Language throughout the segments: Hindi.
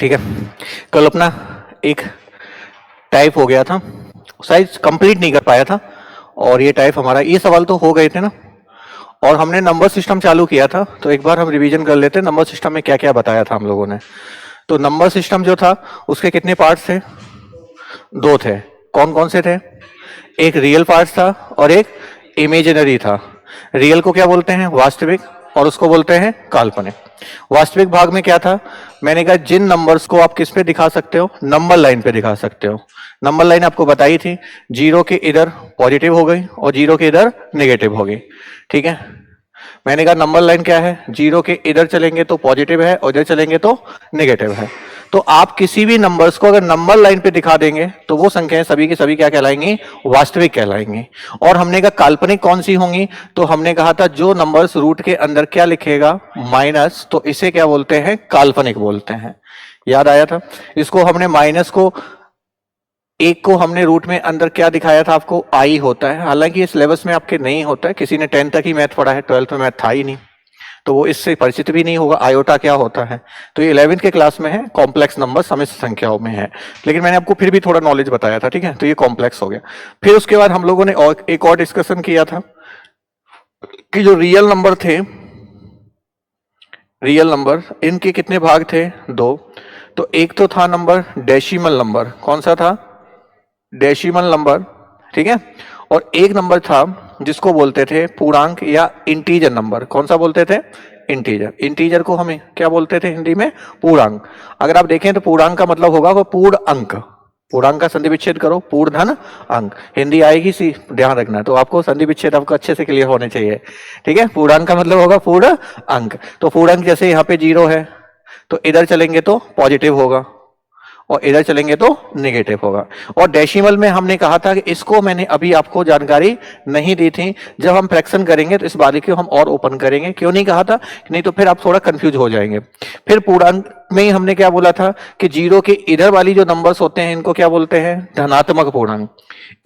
ठीक है। कल अपना एक टाइप हो गया था, साइज कंप्लीट नहीं कर पाया था, और ये टाइप हमारा, ये सवाल तो हो गए थे ना। और हमने नंबर सिस्टम चालू किया था, तो एक बार हम रिवीजन कर लेते हैं नंबर सिस्टम में क्या क्या बताया था हम लोगों ने। तो नंबर सिस्टम जो था उसके कितने पार्ट्स थे? दो थे। कौन कौन से थे? एक रियल पार्ट था और एक इमेजिनरी था। रियल को क्या बोलते हैं? वास्तविक। और उसको बोलते हैं काल्पनिक। वास्तविक भाग में क्या था? मैंने कहा जिन नंबर्स को आप किस पे दिखा सकते हो? नंबर लाइन पे दिखा सकते हो। नंबर लाइन आपको बताई थी, जीरो के इधर पॉजिटिव हो गई और जीरो के इधर नेगेटिव हो गई। ठीक है। मैंने कहा नंबर लाइन क्या है? जीरो के इधर चलेंगे तो पॉजिटिव है और इधर चलेंगे तो नेगेटिव है। तो आप किसी भी नंबर्स को अगर नंबर लाइन पे दिखा देंगे तो वो संख्याएं सभी की सभी क्या कहलाएंगी? वास्तविक कहलाएंगी। और हमने कहा काल्पनिक कौन सी होंगी? तो हमने कहा था जो नंबर्स रूट के अंदर क्या लिखेगा? माइनस, तो इसे क्या बोलते हैं? काल्पनिक बोलते हैं। याद आया था? इसको हमने माइनस को, एक को हमने रूट में अंदर क्या दिखाया था आपको? आई होता है। हालांकि इस सिलेबस में आपके नहीं होता है, किसी ने 10 तक ही मैथ पढ़ा है, 12th में मैथ था ही नहीं, तो वो इससे परिचित भी नहीं होगा आयोटा क्या होता है। तो ये 11th के क्लास में है, कॉम्प्लेक्स नंबर समिश्र संख्याओं में है, लेकिन मैंने आपको फिर भी थोड़ा नॉलेज बताया था। ठीक है, तो ये कॉम्प्लेक्स हो गया। फिर उसके बाद हम लोगों ने एक और डिस्कशन किया था कि जो रियल नंबर थे, रियल नंबर, इनके कितने भाग थे? दो। तो एक तो था नंबर डेसिमल नंबर। कौन सा था? Decimal number. ठीक है। और एक नंबर था जिसको बोलते थे पूर्णांक या इंटीजर नंबर। कौन सा बोलते थे? इंटीजर। इंटीजर को हमें क्या बोलते थे हिंदी में? पूर्णांक। अगर आप देखें तो पूर्णांक का मतलब होगा वो पूर्ण अंक। पूर्णांक का संधि विच्छेद करो, पूर्ण धन अंक। हिंदी आएगी सी, ध्यान रखना। तो आपको संधि विच्छेद आपको अच्छे से क्लियर होने चाहिए। ठीक है। पूर्णांक का मतलब होगा पूर्ण अंक। तो पूर्णांक जैसे यहाँ पे 0 है, तो इधर चलेंगे तो पॉजिटिव होगा और इधर चलेंगे तो नेगेटिव होगा। और डेसिमल में हमने कहा था कि इसको मैंने अभी आपको जानकारी नहीं दी थी, जब हम फ्रैक्शन करेंगे तो इस बारीकी को हम और ओपन करेंगे। क्यों नहीं कहा था? नहीं तो फिर आप थोड़ा कंफ्यूज हो जाएंगे। फिर पूर्णांक में हमने क्या बोला था कि जीरो के इधर वाली जो नंबर्स होते हैं इनको क्या बोलते हैं? धनात्मक पूर्णांक।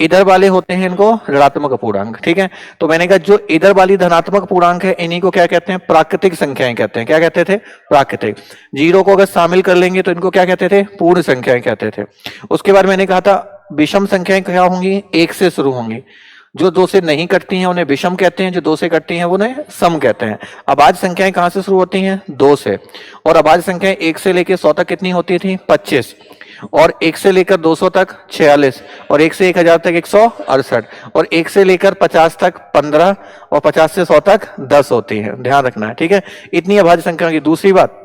इधर वाले होते हैं इनको ऋणात्मक पूर्णांक। ठीक है। तो मैंने कहा जो इधर वाली धनात्मक पूर्णांक है इन्हीं को क्या कहते हैं? प्राकृतिक संख्याएं कहते हैं। क्या कहते थे? प्राकृतिक। जीरो को अगर शामिल कर लेंगे तो इनको क्या कहते थे? पूर्ण संख्याएं कहते थे। उसके बाद मैंने कहा था विषम संख्याएं क्या होंगी? एक से शुरू होंगी। जो दो से नहीं कटती हैं उन्हें विषम कहते हैं, जो दो से कटती हैं उन्हें सम कहते हैं। अभाज्य संख्याएं कहां से शुरू होती हैं? दो से। और अभाज्य संख्याएं एक से लेकर 100 तक कितनी होती थी? 25। और एक से लेकर 200 तक 46, और एक से 1000 तक 168, और एक से लेकर 50 तक 15, और 50 से 100 तक 10 होती है। ध्यान रखना है। ठीक है। इतनी अभाज्य संख्या की। दूसरी बात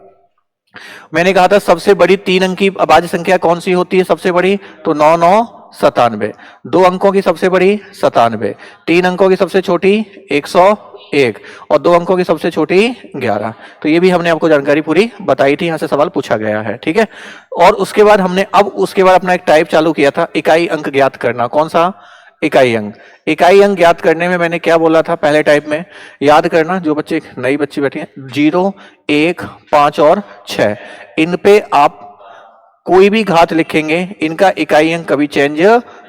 मैंने कहा था सबसे बड़ी 3 अंक की अभाज्य संख्या कौन सी होती है? सबसे बड़ी तो 9 9 97। 2 अंकों की सबसे बड़ी 97। 3 अंकों की सबसे छोटी 101, और 2 अंकों की सबसे छोटी 11। तो ये भी हमने आपको जानकारी पूरी बताई थी, यहां से सवाल पूछा गया है। ठीक है। और उसके बाद हमने उसके बाद अपना एक टाइप चालू किया था, इकाई अंक ज्ञात करना। कौन सा? इकाई अंक। इकाई अंक ज्ञात करने में मैंने क्या बोला था पहले टाइप में? याद करना, जो बच्चे नई बच्ची बैठी हैं, 0 1 5 और 6, इन पे आप कोई भी घात लिखेंगे, इनका इकाई अंक कभी चेंज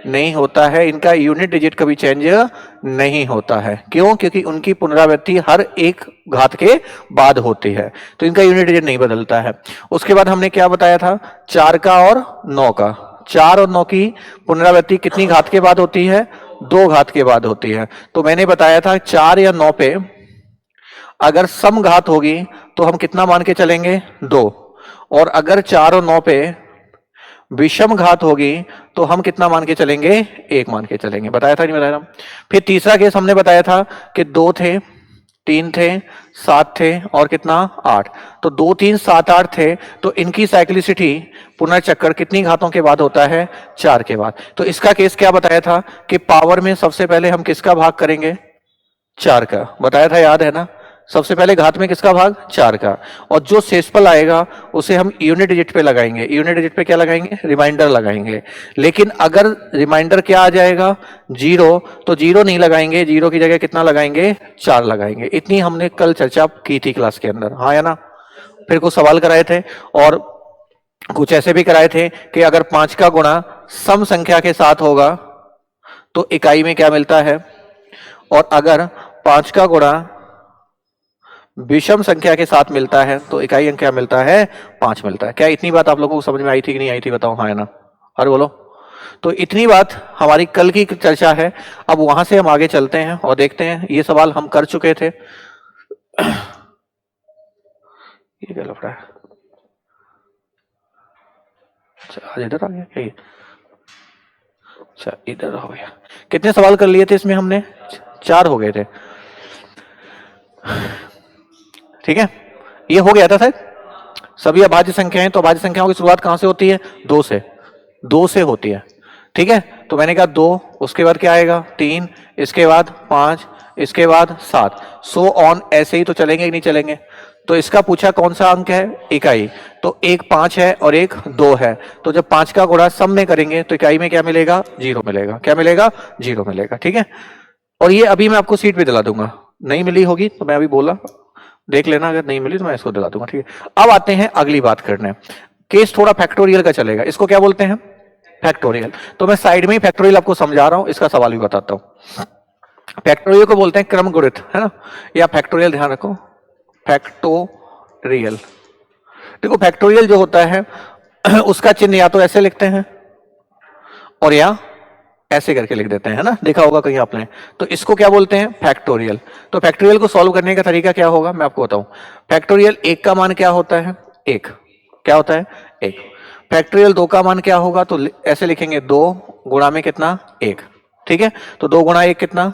नहीं होता है, इनका यूनिट डिजिट कभी चेंज नहीं होता है। क्यों? क्योंकि उनकी पुनरावृत्ति हर एक घात के बाद होती है, तो इनका यूनिट डिजिट नहीं बदलता है। उसके बाद हमने क्या बताया था? 4 का और 9 का। 4 और 9 की पुनरावृत्ति कितनी घात के बाद होती है? 2 घात के बाद होती है। तो मैंने बताया था 4 या 9 पे अगर सम घात होगी तो हम कितना मान के चलेंगे? 2। और अगर 4 और 9 पे विषम घात होगी तो हम कितना मान के चलेंगे? 1 मान के चलेंगे। बताया था नहीं बताया था? फिर तीसरा केस हमने बताया था कि 2 थे, 3 थे, 7 थे, और कितना? 8। तो 2 3 7 8 थे, तो इनकी साइक्लिसिटी पुनर्चक्कर कितनी घातों के बाद होता है? 4 के बाद। तो इसका केस क्या बताया था कि पावर में सबसे पहले हम किसका भाग करेंगे? 4 का। बताया था, याद है ना? सबसे पहले घात में किसका भाग? 4 का। और जो शेषफल आएगा उसे हम यूनिट डिजिट पे लगाएंगे। यूनिट डिजिट पे क्या लगाएंगे? रिमाइंडर लगाएंगे। लेकिन अगर रिमाइंडर क्या आ जाएगा? 0, तो 0 नहीं लगाएंगे, 0 की जगह कितना लगाएंगे? 4 लगाएंगे। इतनी हमने कल चर्चा की थी क्लास के अंदर, हाँ या ना? फिर कुछ सवाल कराए थे, और कुछ ऐसे भी कराए थे कि अगर 5 का गुणा सम संख्या के साथ होगा तो इकाई में क्या मिलता है, और अगर 5 का गुणा विषम संख्या के साथ मिलता है तो इकाई अंक क्या मिलता है, 5 मिलता है। क्या इतनी बात आप लोगों को समझ में आई थी कि नहीं आई थी, बताओ हाँ या ना, अरे बोलो। तो इतनी बात हमारी कल की चर्चा है। अब वहां से हम आगे चलते हैं और देखते हैं, ये सवाल हम कर चुके थे। ये क्या लग रहा है, अच्छा आज इधर आ गया क्या ये, अच्छा इधर हो गया। कितने सवाल कर लिए थे इसमें हमने, 4 हो गए थे, ठीक है। ये हो गया था सर, सभी अभाज्य संख्याएं, तो अभाज्य संख्याओं की शुरुआत कहां से होती है, 2 से, 2 से होती है, ठीक है। तो मैंने कहा 2, उसके बाद क्या आएगा 3, इसके बाद 5, इसके बाद 7, सो ऑन, ऐसे ही तो चलेंगे कि नहीं चलेंगे। तो इसका पूछा कौन सा अंक है, इकाई, तो एक 5 है और एक 2 है, तो जब 5 का गुणा सब में करेंगे तो इकाई में क्या मिलेगा, 0 मिलेगा। क्या मिलेगा, 0 मिलेगा, ठीक है। और ये अभी मैं आपको सीट पे दिला दूंगा, नहीं मिली होगी तो मैं अभी बोला देख लेना, अगर नहीं मिली तो मैं इसको दिला दूंगा, ठीक है। अब आते हैं अगली बात करने, केस थोड़ा फैक्टोरियल का चलेगा। इसको क्या बोलते हैं, फैक्टोरियल। तो मैं साइड में ही फैक्टोरियल आपको समझा रहा हूं, इसका सवाल भी बताता हूं। फैक्टोरियल को बोलते हैं क्रम गुणित, है ना, या फैक्टोरियल, ध्यान रखो फैक्टोरियल। देखो फैक्टोरियल जो होता है उसका चिन्ह या तो ऐसे लिखते हैं और या ऐसे करके लिख देते हैं, है ना, देखा होगा कहीं आपने। तो इसको क्या बोलते हैं, फैक्टोरियल। तो फैक्टोरियल को सॉल्व करने का तरीका क्या होगा, मैं आपको बताऊं। फैक्टोरियल 1 का मान क्या होता है, 1, क्या होता है 1। फैक्टोरियल 2 का मान क्या होगा, तो ऐसे लिखेंगे 2 गुणा में कितना, 1, ठीक है। तो 2 गुणा 1 कितना,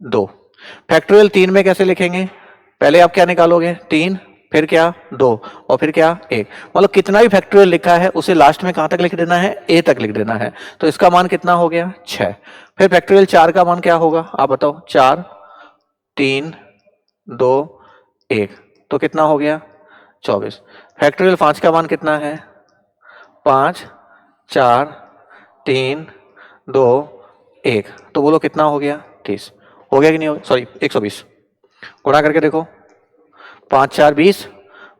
2। फैक्टोरियल 3 में कैसे लिखेंगे, पहले आप क्या निकालोगे, 3, फिर क्या 2, और फिर क्या 1। मतलब कितना भी फैक्टोरियल लिखा है उसे लास्ट में कहां तक लिख देना है, ए तक लिख देना है। तो इसका मान कितना हो गया, 6। फिर फैक्टोरियल 4 का मान क्या होगा, आप बताओ, 4, 3, 2, 1, तो कितना हो गया, 24। फैक्टोरियल 5 का मान कितना है, 5, 4, 3, 2, 1, तो बोलो कितना हो गया, 30। हो गया कि नहीं हो गया, सॉरी 120। गुणा करके देखो, 5 4 20,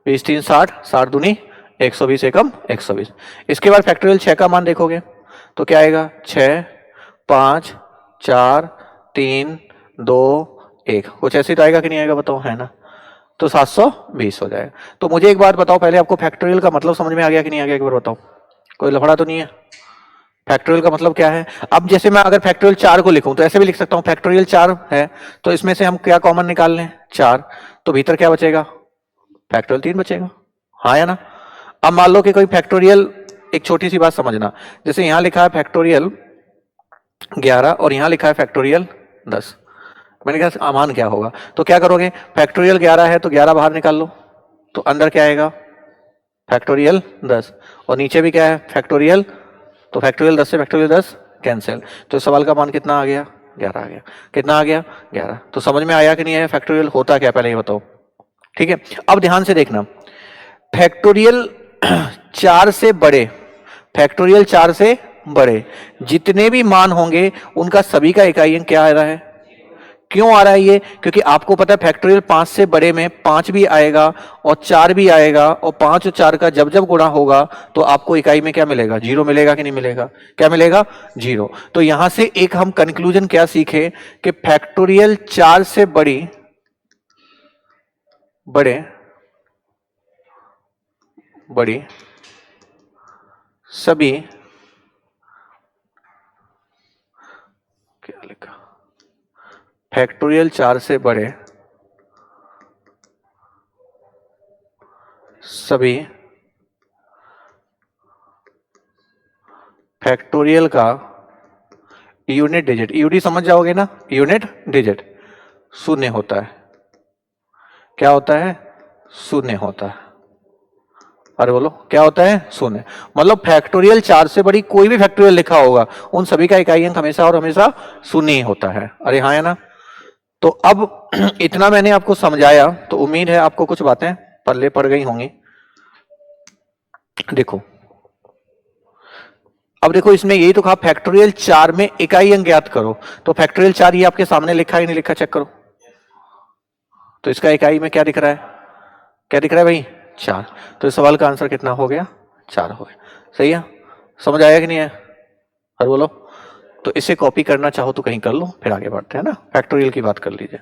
20 3 60, 60 दूनी 120 एकम 120। इसके बाद फैक्टोरियल 6 का मान देखोगे तो क्या आएगा, 6, 5, 4, 3, 2, 1, कुछ ऐसे तो आएगा कि नहीं आएगा, बताओ, है ना। तो 720 हो जाएगा। तो मुझे एक बात बताओ, पहले आपको फैक्टोरियल का मतलब समझ में आ गया कि नहीं आ गया, एक बार बताओ, कोई लफड़ा तो नहीं है। फैक्टोरियल का मतलब क्या है, अब जैसे मैं अगर फैक्टोरियल 4 को लिखूं तो ऐसे भी लिख सकता हूं, फैक्टोरियल 4 है तो इसमें से हम क्या कॉमन निकाल लें, 4, तो भीतर क्या बचेगा, फैक्टोरियल 3 बचेगा, हाँ या ना। अब मान लो कि कोई फैक्टोरियल, एक छोटी सी बात समझना, जैसे यहां लिखा है फैक्टोरियल 11 और यहां लिखा है फैक्टोरियल 10, मैंने कहा मान क्या होगा, तो क्या करोगे, फैक्टोरियल 11 है तो 11 बाहर निकाल लो, तो अंदर क्या आएगा, फैक्टोरियल 10, और नीचे भी क्या है, फैक्टोरियल, तो फैक्टोरियल 10 से फैक्टोरियल 10 कैंसिल, तो सवाल का मान कितना आ गया, 11 आ गया। कितना आ गया, 11। तो समझ में आया कि नहीं आया, फैक्टोरियल होता क्या, पहले ये बताओ, ठीक है। अब ध्यान से देखना, फैक्टोरियल 4 से बड़े, फैक्टोरियल 4 से बड़े जितने भी मान होंगे उनका सभी का इकाई अंक क्या आ रहा है, क्यों आ रहा है ये, क्योंकि आपको पता है फैक्टोरियल 5 से बड़े में 5 भी आएगा और 4 भी आएगा, और 5 और 4 का जब जब गुणा होगा तो आपको इकाई में क्या मिलेगा, 0 मिलेगा कि नहीं मिलेगा, क्या मिलेगा, 0। तो यहां से एक हम कंक्लूजन क्या सीखे कि फैक्टोरियल 4 से बड़े बड़ी सभी, क्या लिखा, फैक्टोरियल 4 से बड़े सभी फैक्टोरियल का यूनिट डिजिट, यूडी समझ जाओगे ना, यूनिट डिजिट शून्य होता है। क्या होता है, शून्य होता है। अरे बोलो क्या होता है, शून्य। मतलब फैक्टोरियल 4 से बड़ी कोई भी फैक्टोरियल लिखा होगा उन सभी का इकाई अंक हमेशा और हमेशा शून्य ही होता है। अरे हाँ है ना। तो अब इतना मैंने आपको समझाया तो उम्मीद है आपको कुछ बातें पल्ले पड़ गई होंगी। देखो अब देखो इसमें यही तो कहा फैक्टोरियल 4 में इकाई अंक ज्ञात करो, तो फैक्टोरियल 4 ये आपके सामने लिखा ही नहीं लिखा, चेक करो। तो इसका इकाई में क्या दिख रहा है, क्या दिख रहा है भाई, 4। तो इस सवाल का आंसर कितना हो गया, 4 हो गया। सही है, समझ आया कि नहीं है, और बोलो। तो इसे कॉपी करना चाहो तो कहीं कर लो, फिर आगे बढ़ते हैं ना, फैक्टोरियल की बात कर लीजिए।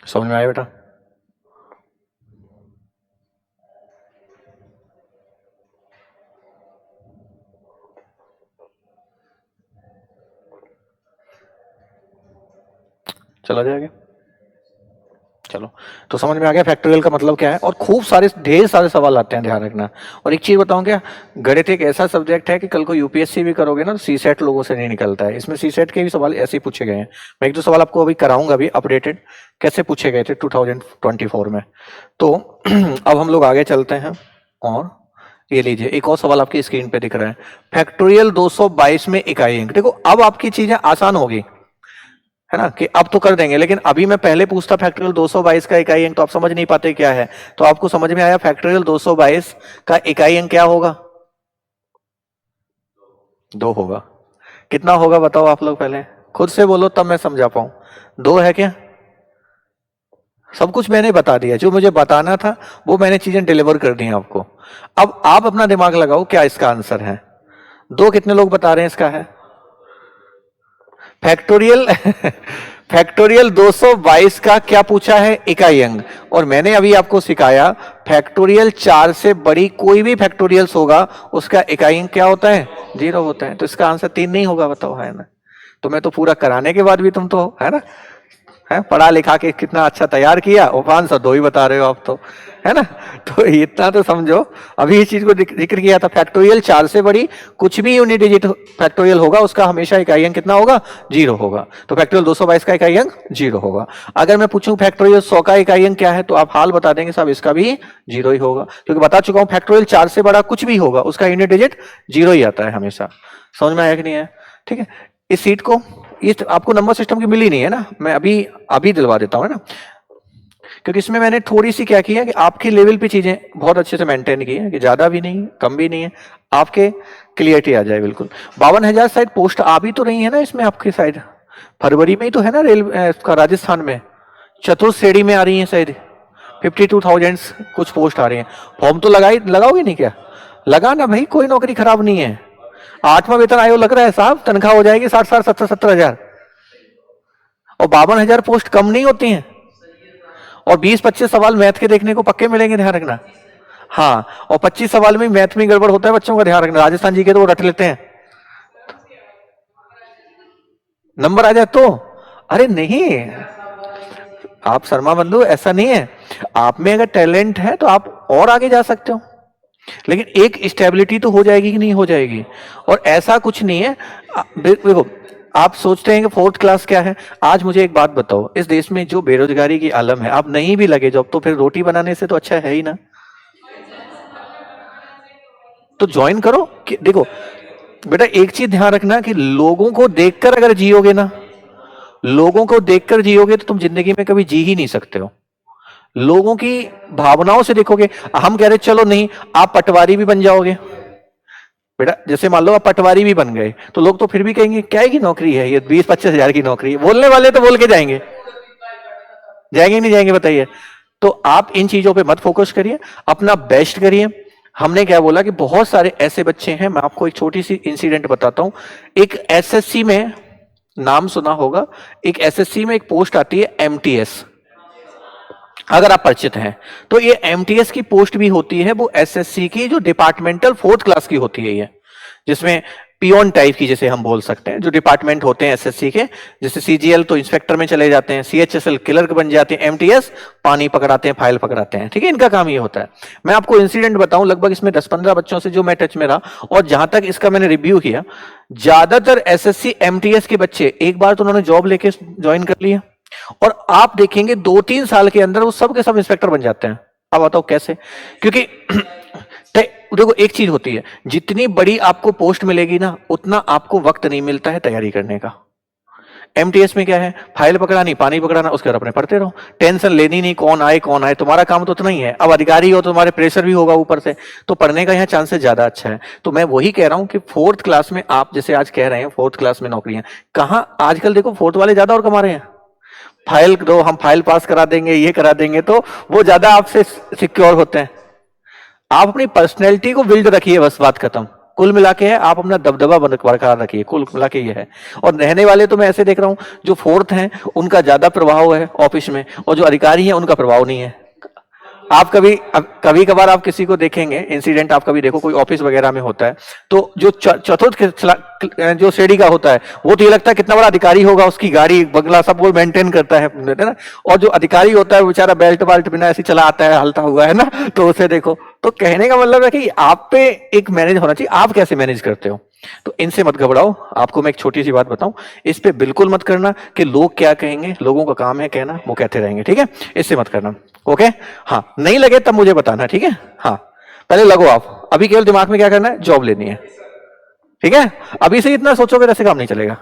समझ में आया बेटा? चला जाएगा? चलो, तो समझ में आ गया फैक्टोरियल का मतलब क्या है। और खूब सारे ढेर सारे सवाल आते हैं, ध्यान रखना। और एक चीज बताऊं क्या, गणित एक ऐसा सब्जेक्ट है कि कल को यूपीएससी भी करोगे ना तो सीसेट लोगों से नहीं निकलता है। इसमें सीसेट के भी सवाल ऐसे ही पूछे गए हैं। मैं एक दो सवाल आपको अभी कराऊंगा अभी अपडेटेड कैसे पूछे गए थे 2024 में। तो अब हम लोग आगे चलते हैं। और ये लीजिए एक और सवाल आपकी स्क्रीन पे दिख रहा है, फैक्टोरियल 222 में इकाई अंक। देखो अब आपकी चीजें आसान होगी, है ना, कि अब तो कर देंगे। लेकिन अभी मैं पहले पूछता फैक्टोरियल 222 का इकाई अंक तो आप समझ नहीं पाते क्या है। तो आपको समझ में आया फैक्टोरियल 222 का इकाई अंक क्या होगा? 2 होगा। कितना होगा बताओ आप लोग, पहले खुद से बोलो तब मैं समझा पाऊं। 2 है क्या? सब कुछ मैंने बता दिया, जो मुझे बताना था वो मैंने चीजें डिलीवर कर दी हैं आपको। अब आप अपना दिमाग लगाओ क्या इसका आंसर है। 2 कितने लोग बता रहे हैं इसका है? फैक्टोरियल फैक्टोरियल 222 का क्या पूछा है? इकाई अंक। और मैंने अभी आपको सिखाया फैक्टोरियल 4 से बड़ी कोई भी फैक्टोरियल्स होगा उसका इकाई अंक क्या होता है? 0 होता है। तो इसका आंसर 3 नहीं होगा, बताओ, है ना? तो मैं तो पूरा कराने के बाद भी तुम तो, है ना, है पढ़ा लिखा के कितना अच्छा तैयार किया और आंसर 2 ही बता रहे हो आप तो, है ना? तो इतना तो समझो। अभी इस चीज को जिक्र किया था, फैक्टोरियल 4 से बड़ी कुछ भी यूनिट डिजिट फैक्टोरियल होगा उसका हमेशा इकाई अंक कितना होगा? 0 होगा। तो फैक्टोरियल 222 का इकाई अंक 0 होगा। अगर मैं पूछूं फैक्टोरियल 100 का इकाई अंक क्या है तो आप हाल बता देंगे साहब इसका भी 0 ही होगा, क्योंकि बता चुका हूं फैक्टोरियल 4 से बड़ा कुछ भी होगा उसका यूनिट डिजिट 0 ही आता है हमेशा। समझ में आया कि नहीं है? ठीक है, इस सीट को, ये आपको नंबर सिस्टम की मिली नहीं है ना, मैं अभी अभी दिलवा देता हूं, है ना, क्योंकि इसमें मैंने थोड़ी सी क्या किया कि आपकी लेवल पे चीजें बहुत अच्छे से मेंटेन की है, कि ज्यादा भी नहीं कम भी नहीं है, आपके क्लियरिटी आ जाए बिल्कुल। 52,000 शायद पोस्ट आ भी तो रही है ना इसमें आपकी साइड, फरवरी में ही तो है ना रेल का राजस्थान में चतुर्थ श्रेणी में आ रही है शायद 52,000 कुछ पोस्ट आ रही है। फॉर्म तो लगाओगे नहीं क्या? लगाना भाई, कोई नौकरी खराब नहीं है। 8वां वेतन आयोग लग रहा है साहब, तनख्वाह हो जाएगी 60 70 हजार। और 52,000 पोस्ट कम नहीं होती हैं। और 20-25 सवाल मैथ के देखने को पक्के मिलेंगे, ध्यान रखना। हाँ, और 25 सवाल में मैथ में गड़बड़ होता है बच्चों का, ध्यान रखना। राजस्थान जी के तो वो रट लेते हैं, नंबर आ जाए तो। अरे नहीं, आप शर्मा बंधु, ऐसा नहीं है। आप में अगर टैलेंट है तो आप और आगे जा सकते हो, लेकिन एक स्टेबिलिटी तो हो जाएगी कि नहीं हो जाएगी। और ऐसा कुछ नहीं है, देखो आप सोचते हैं कि 4th क्लास क्या है। आज मुझे एक बात बताओ, इस देश में जो बेरोजगारी की आलम है, आप नहीं भी लगे जॉब तो फिर रोटी बनाने से तो अच्छा है ही ना। तो ज्वाइन करो। कि देखो बेटा, एक चीज ध्यान रखना कि लोगों को देखकर अगर जियोगे ना, लोगों को देखकर जियोगे तो तुम जिंदगी में कभी जी ही नहीं सकते हो। लोगों की भावनाओं से देखोगे। हम कह रहे चलो नहीं, आप पटवारी भी बन जाओगे बेटा, जैसे मान लो आप पटवारी भी बन गए तो लोग तो फिर भी कहेंगे क्या की नौकरी है ये, 20-25 हजार की नौकरी है। बोलने वाले तो बोल के जाएंगे, जाएंगे नहीं जाएंगे बताइए। तो आप इन चीजों पे मत फोकस करिए, अपना बेस्ट करिए। हमने क्या बोला कि बहुत सारे ऐसे बच्चे हैं, मैं आपको एक छोटी सी इंसिडेंट बताता हूं। एक एसएससी में, नाम सुना होगा, एक एसएससी में एक पोस्ट आती है एमटीएस, अगर आप परिचित हैं तो। ये एमटीएस की पोस्ट भी होती है, वो एसएससी की जो डिपार्टमेंटल 4th क्लास की होती है ये, जिसमें पियोन टाइप की जैसे हम बोल सकते हैं, जो डिपार्टमेंट होते हैं एसएससी के, जैसे सीजीएल तो इंस्पेक्टर में चले जाते हैं, सीएचएसएल क्लर्क बन जाते हैं, एमटीएस पानी पकड़ाते हैं, फाइल पकड़ाते हैं। ठीक है, इनका काम ये होता है। मैं आपको इंसिडेंट बताऊं, लगभग इसमें 10-15 बच्चों से जो मैं टच में रहा और जहां तक इसका मैंने रिव्यू किया, ज्यादातर एसएससी एमटीएस के बच्चे एक बार तो उन्होंने जॉब लेके ज्वाइन कर लिया और आप देखेंगे 2-3 साल के अंदर वो सब के सब इंस्पेक्टर बन जाते हैं। अब बताओ कैसे? क्योंकि देखो एक चीज होती है, जितनी बड़ी आपको पोस्ट मिलेगी ना उतना आपको वक्त नहीं मिलता है तैयारी करने का। एमटीएस में क्या है, फाइल पकड़ानी, पानी पकड़ाना, उसके बाद अपने पढ़ते रहो, टेंशन लेनी नहीं कौन आए, तुम्हारा काम तो उतना ही है। अब अधिकारी हो तो तुम्हारे प्रेशर भी होगा ऊपर से, तो पढ़ने का यहाँ चांसेस ज्यादा अच्छा है। तो मैं वही कह रहा हूं कि 4th क्लास में आप जैसे आज कह रहे हैं 4th क्लास में नौकरियां, कहां आजकल देखो 4th वाले ज्यादा और कमा रहे हैं। फाइल दो, हम फाइल पास करा देंगे, ये करा देंगे, तो वो ज्यादा आपसे सिक्योर होते हैं। आप अपनी पर्सनैलिटी को बिल्ड रखिए, बस बात खत्म। कुल मिला के है, आप अपना दबदबा बरकरार रखिए, कुल मिला के ये है। और रहने वाले तो मैं ऐसे देख रहा हूँ, जो फोर्थ हैं उनका ज्यादा प्रभाव है ऑफिस में, और जो अधिकारी हैं उनका प्रभाव नहीं है। आप कभी कभार आप किसी को देखेंगे, इंसिडेंट आप कभी देखो, कोई ऑफिस वगैरह में होता है, तो जो जो श्रेणी का होता है, वो तो ये लगता है कितना बड़ा अधिकारी होगा, उसकी गाड़ी बंगला सब वो मेंटेन करता है ना। और जो अधिकारी होता है वो बेचारा बेल्ट बाल्ट बिना ऐसे चला आता है, हलता हुआ है ना, तो उसे देखो। तो कहने का मतलब है कि आप पे एक मैनेज होना चाहिए, आप कैसे मैनेज करते हो। तो इनसे मत घबराओ। आपको मैं एक छोटी सी बात बताऊं, इस पे बिल्कुल मत करना कि लोग क्या कहेंगे, लोगों का काम है कहना, वो कहते रहेंगे, ठीक है, इससे मत करना। ओके, हाँ, नहीं लगे तब मुझे बताना, ठीक है। हाँ, पहले लगो आप, अभी केवल दिमाग में क्या करना है, जॉब लेनी है, ठीक है। अभी से इतना सोचोगे तो ऐसे काम नहीं चलेगा,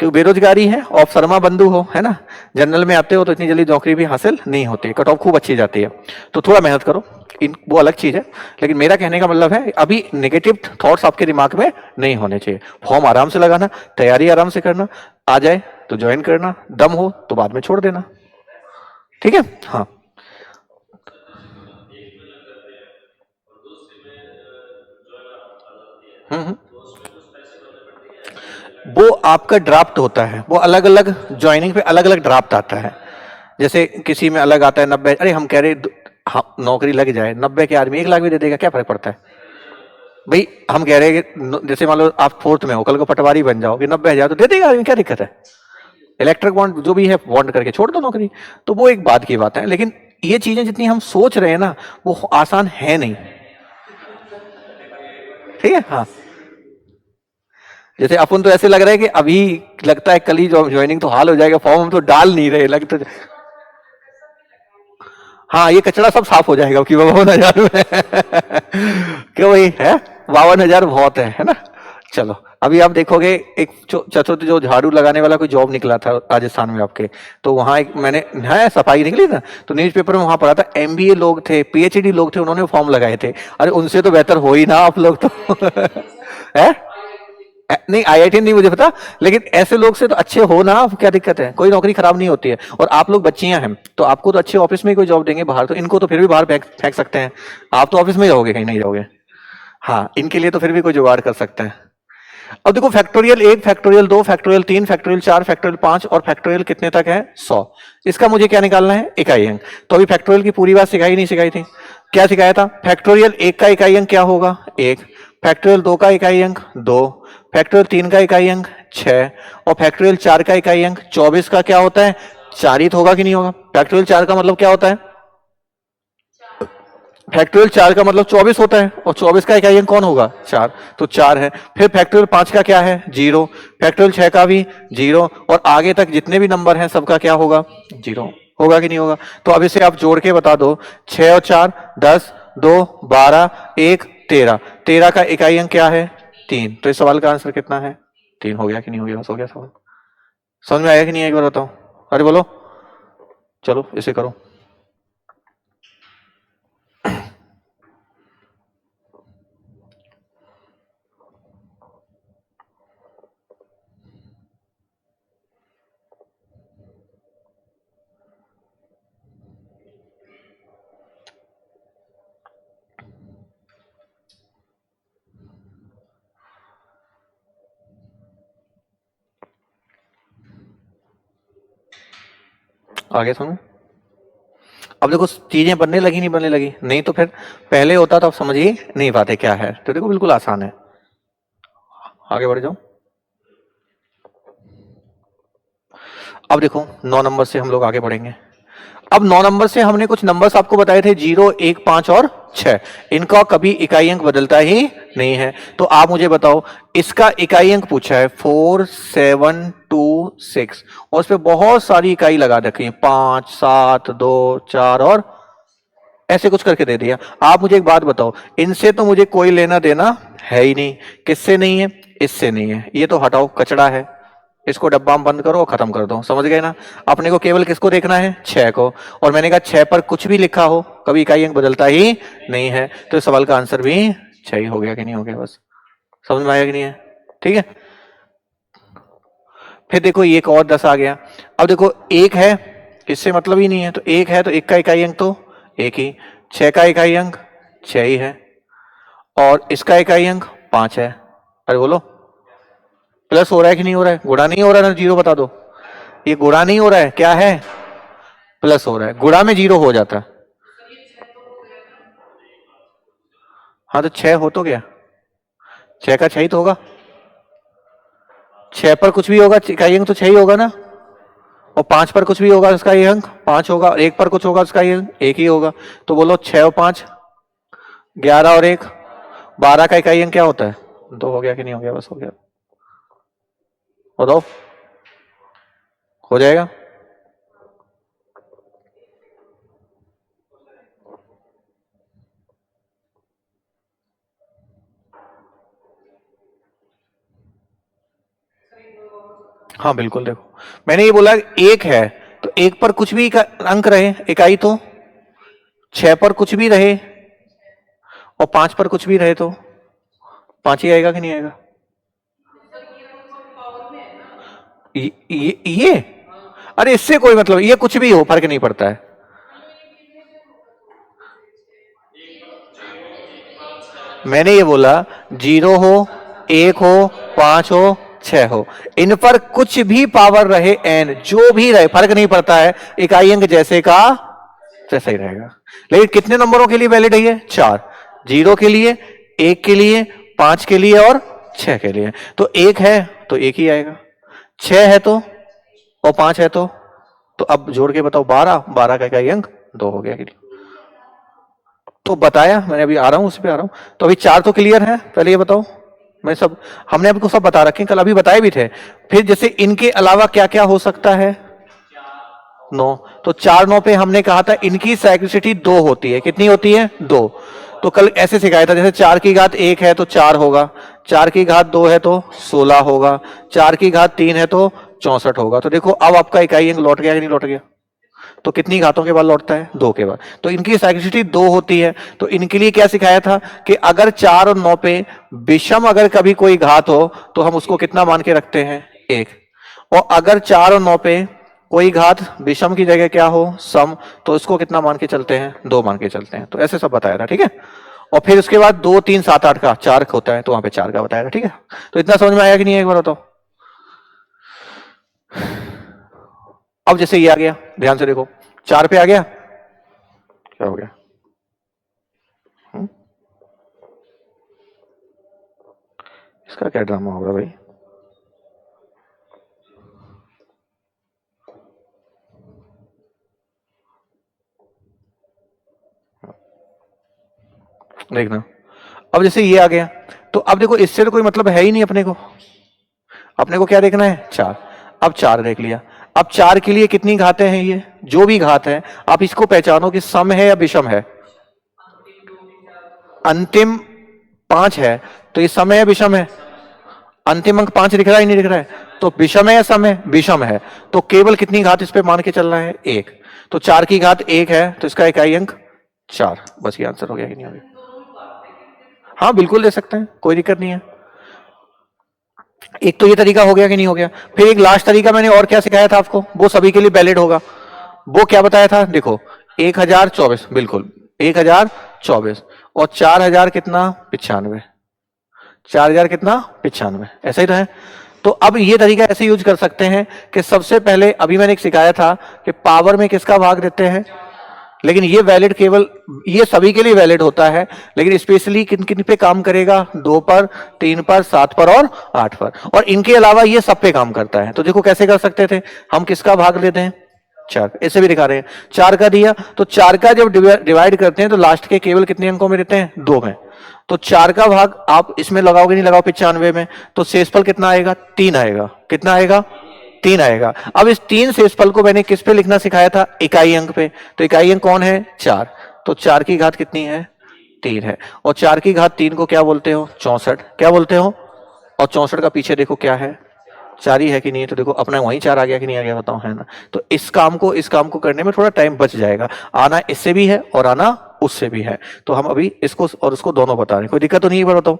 क्योंकि बेरोजगारी है, और शर्मा बंधु हो, है ना, जनरल में आते हो तो इतनी जल्दी नौकरी भी हासिल नहीं होती, कट ऑफ खूब अच्छी जाती है, तो थोड़ा मेहनत करो, वो अलग चीज है। लेकिन मेरा कहने का मतलब है, अभी नेगेटिव थॉट्स आपके दिमाग में नहीं होने चाहिए। फॉर्म आराम से लगाना, तैयारी आराम से करना, आ जाए तो ज्वाइन करना, दम हो तो बाद में छोड़ देना, ठीक है। हाँ, हम्म। वो आपका ड्राफ्ट होता है, वो अलग अलग ज्वाइनिंग पे अलग अलग ड्राफ्ट आता है। जैसे किसी में अलग आता है 90, अरे हम कह रहे हाँ, नौकरी लग जाए, 90 के आदमी 1 लाख भी दे देगा, क्या फर्क पड़ता है भाई। हम कह रहे हैं कि जैसे मान लो आप फोर्थ में हो, कल को पटवारी बन जाओ, कि 90,000 तो दे देगा आदमी, क्या दिक्कत है। इलेक्ट्रिक बॉन्ड जो भी है बॉन्ड करके छोड़ दो नौकरी, तो वो एक बात की बात है। लेकिन ये चीजें जितनी हम सोच रहे हैं ना, वो आसान है नहीं, ठीक है। हाँ, जैसे अपन तो ऐसे लग रहा है कि अभी लगता है कल ही ज्वाइनिंग तो हाल हो जाएगा, फॉर्म हम तो डाल नहीं रहे, लगता। हाँ, ये कचरा सब साफ हो जाएगा कि 52,000 में क्यों भाई है, 52,000 बहुत है ना। चलो, अभी आप देखोगे एक चतुर्थ जो झाड़ू लगाने वाला कोई जॉब निकला था राजस्थान में आपके, तो वहां एक मैंने है सफाई निकली ना, तो न्यूज़पेपर में वहां पढ़ा था, एमबीए लोग थे, पीएचडी लोग थे, उन्होंने फॉर्म लगाए थे। अरे उनसे तो बेहतर हो ही ना आप लोग तो है। नहीं, आईआईटी नहीं मुझे पता, लेकिन ऐसे लोग से तो अच्छे हो ना आप, क्या दिक्कत है, कोई नौकरी खराब नहीं होती है। और आप लोग बच्चियां हैं, तो आपको तो अच्छे ऑफिस में ही कोई जॉब देंगे, बाहर तो इनको तो फिर भी बाहर फेंक फेंक सकते हैं। आप तो ऑफिस में जाओगे, कहीं नहीं जाओगे। हाँ, इनके लिए तो फिर भी कोई जुगाड़ कर सकते हैं। अब देखो, factorial 1, factorial 2, factorial 3, factorial 4, factorial 5 और फैक्टोरियल कितने तक है, 100। इसका मुझे क्या निकालना है, इकाई अंक। तो अभी फैक्टोरियल की पूरी बात सिखाई नहीं सिखाई थी, क्या सिखाया था। फैक्टोरियल 1 का इकाई अंक क्या होगा, 1। फैक्टोरियल 2 का इकाई अंक 2। फैक्टोरियल 3 का इकाई अंक 6। और फैक्टोरियल 4 का इकाई अंक 24 का क्या होता है, 4 ही तो होगा कि नहीं होगा। फैक्टोरियल 4 का मतलब क्या होता है, फैक्टोरियल 4 का मतलब 24 होता है, और 24 का इकाई अंक कौन होगा, 4, तो 4 है। फिर फैक्टोरियल 5 का क्या है, 0। फैक्टोरियल 6 का भी 0, और आगे तक जितने भी नंबर हैं सबका क्या होगा, 0 होगा कि नहीं होगा। तो अब इसे आप जोड़ के बता दो, 6 और 4 10, 2 12, 1 13, 13 का इकाई अंक क्या है, 3। तो इस सवाल का आंसर कितना है, 3 हो गया कि नहीं हो गया, बस हो गया सवाल। समझ में आया कि नहीं, एक बार बताओ, अरे बोलो, चलो इसे करो। आगे सुनो। अब देखो, चीजें बनने लगी नहीं बनने लगी, नहीं तो फिर पहले होता तो आप समझ ही नहीं पाते क्या है। तो देखो बिल्कुल आसान है, आगे बढ़ जाओ। अब देखो 9 नंबर से हम लोग आगे बढ़ेंगे। अब 9 नंबर से हमने कुछ नंबर्स आपको बताए थे, 0 1 5 और 6। इनका कभी इकाई अंक बदलता ही नहीं है। तो आप मुझे बताओ, इसका इकाई अंक पूछा है 4 7 2 6, और उस पर बहुत सारी इकाई लगा रखी है, 5 7 2 4 और ऐसे कुछ करके दे दिया। आप मुझे एक बात बताओ, इनसे तो मुझे कोई लेना देना है ही नहीं। किससे नहीं है, इससे नहीं है, ये तो हटाओ, कचड़ा है, इसको डब्बा में बंद करो और खत्म कर दो, समझ गए ना। अपने को केवल किसको देखना है, 6 को। और मैंने कहा 6 पर कुछ भी लिखा हो, कभी इकाई अंक बदलता ही नहीं है, तो इस सवाल का आंसर भी 6 ही हो गया कि नहीं हो गया, बस समझ में आया कि नहीं है, ठीक है। फिर देखो ये एक और 10 आ गया। अब देखो 1 है, इससे मतलब ही नहीं है, तो 1 है तो 1 का इकाई अंक तो 1 ही, 6 का इकाई अंक 6 ही है, और इसका इकाई अंक 5 है। अरे बोलो, प्लस हो रहा है कि नहीं हो रहा है? गुणा नहीं हो रहा है ना, जीरो बता दो। ये गुणा नहीं हो रहा है, क्या है? प्लस हो रहा है। गुणा में जीरो हो जाता है। हाँ तो 6 हो तो गया, 6 का 6 ही तो होगा। 6 पर कुछ भी होगा इकाई अंक तो 6 ही होगा ना, और 5 पर कुछ भी होगा उसका ये अंक 5 होगा, और 1 पर कुछ होगा उसका ये अंक 1 ही होगा। तो बोलो 6 और 5 11 और 1 12 का इकाई अंक क्या होता है? 2 हो गया कि नहीं हो गया? बस हो गया, बताओ, हो जाएगा। हाँ बिल्कुल, देखो मैंने ये बोला 1 है तो 1 पर कुछ भी अंक रहे इकाई, तो 6 पर कुछ भी रहे और 5 पर कुछ भी रहे तो 5 ही आएगा कि नहीं आएगा? ये अरे इससे कोई मतलब, ये कुछ भी हो फर्क नहीं पड़ता है। मैंने ये बोला 0 हो, 1 हो, 5 हो, 6 हो, इन पर कुछ भी पावर रहे n, जो भी रहे फर्क नहीं पड़ता है, इकाई अंक जैसे का वैसा ही रहेगा। लेकिन कितने नंबरों के लिए वैलिड है ये? 4। 0 के लिए, 1 के लिए, 5 के लिए और 6 के लिए। तो 1 है तो 1 ही आएगा, 6 है तो, और 5 है तो अब जोड़ के बताओ 12, 12 का इकाई अंक 2 हो गया कि नहीं? तो बताया मैंने, अभी आ रहा हूं उस पे आ रहा हूं। तो अभी 4 तो क्लियर है, पहले ये बताओ। मैं सब, हमने आपको सब बता रखे, कल अभी बताए भी थे। फिर जैसे इनके अलावा क्या क्या हो सकता है? 9। तो 4 9 पे हमने कहा था इनकी साइक्लिसिटी 2 होती है। कितनी होती है? 2। तो कल ऐसे सिखाया था, जैसे 4 की घात 1 है तो 4 होगा, 4 की घात 2 है तो 16 होगा, 4 की घात 3 है तो 64 होगा। तो देखो अब आपका इकाई अंक लौट गया कि नहीं लौट गया? तो कितनी घातों के बाद लौटता है? 2 के बाद। तो इनकी साइक्लिसिटी 2 होती है। तो इनके लिए क्या सिखाया था कि अगर 4 और 9 पे विषम अगर कभी कोई घात हो तो हम उसको कितना मान के रखते हैं? 1। और अगर 4 और 9 पे कोई घात विषम की जगह क्या हो? सम, तो इसको कितना मान के चलते हैं? 2 मान के चलते हैं। तो ऐसे सब बताया था, ठीक है। और फिर उसके बाद 2 3 7 8 का 4 होता है, तो वहां पे 4 का बताया था, ठीक है। तो इतना समझ में आया कि नहीं? एक बार बताओ। अब जैसे ये आ गया, ध्यान से देखो, 4 पे आ गया, क्या हो गया? इसका क्या ड्रामा होगा भाई? देखना, अब जैसे ये आ गया, तो अब देखो इससे तो कोई मतलब है ही नहीं अपने को। अपने को क्या देखना है? 4। अब 4 देख लिया। अब 4 के लिए कितनी घातें हैं? ये जो भी घात है आप इसको पहचानो कि सम है या विषम है। अंतिम 5 है तो ये सम है या विषम है? अंतिम अंक 5 दिख रहा है नहीं दिख रहा है? तो विषम है या सम है? विषम है। तो केवल कितनी घात इस पे मान के चलना है? 1। तो 4 की घात 1 है तो इसका इकाई अंक 4। बस ये आंसर हो गया कि नहीं हो गया? हाँ बिल्कुल दे सकते हैं, कोई दिक्कत नहीं है। एक तो ये तरीका हो गया कि नहीं हो गया? फिर एक लास्ट तरीका मैंने और क्या सिखाया था आपको, वो सभी के लिए वैलिड होगा। वो क्या बताया था? देखो 1024, बिल्कुल 1024, और 4000 कितना? 95। 4000 कितना? 95, ऐसा ही तो है। तो अब ये तरीका ऐसे यूज कर सकते हैं कि सबसे पहले अभी मैंने एक सिखाया था कि पावर में किसका भाग देते हैं, लेकिन ये वैलिड केवल, ये सभी के लिए वैलिड होता है, लेकिन स्पेशली किन किन पे काम करेगा? 2 पर, 3 पर, 7 पर और 8 पर। और इनके अलावा ये सब पे काम करता है। तो देखो कैसे कर सकते थे हम, किसका भाग लेते हैं? 4। ऐसे भी दिखा रहे हैं, 4 का दिया तो 4 का जब डिवाइड करते हैं तो लास्ट के केवल कितने अंकों में देते हैं? 2 में। तो 4 का भाग आप इसमें लगाओगे नहीं लगाओ 95 में, तो शेषफल कितना आएगा? 3 आएगा। कितना आएगा? 3 आएगा। अब इस 3 शेषफल को मैंने किस पे लिखना सिखाया था? इकाई अंक पे। तो इकाई अंक कौन है? 4। तो 4 की घात कितनी है? 3 है। और 4 की घात 3 को क्या बोलते हो? 64। क्या बोलते हो? और 64 का पीछे देखो क्या है? 4 ही है कि नहीं? तो देखो अपना वहीं 4 आ गया कि नहीं आ गया? बताओ, है ना? तो इस काम को करने में थोड़ा टाइम बच जाएगा। आना इससे भी है और आना उससे भी है। तो हम अभी इसको और उसको दोनों बता रहे हैं, कोई दिक्कत तो नहीं है? बताओ।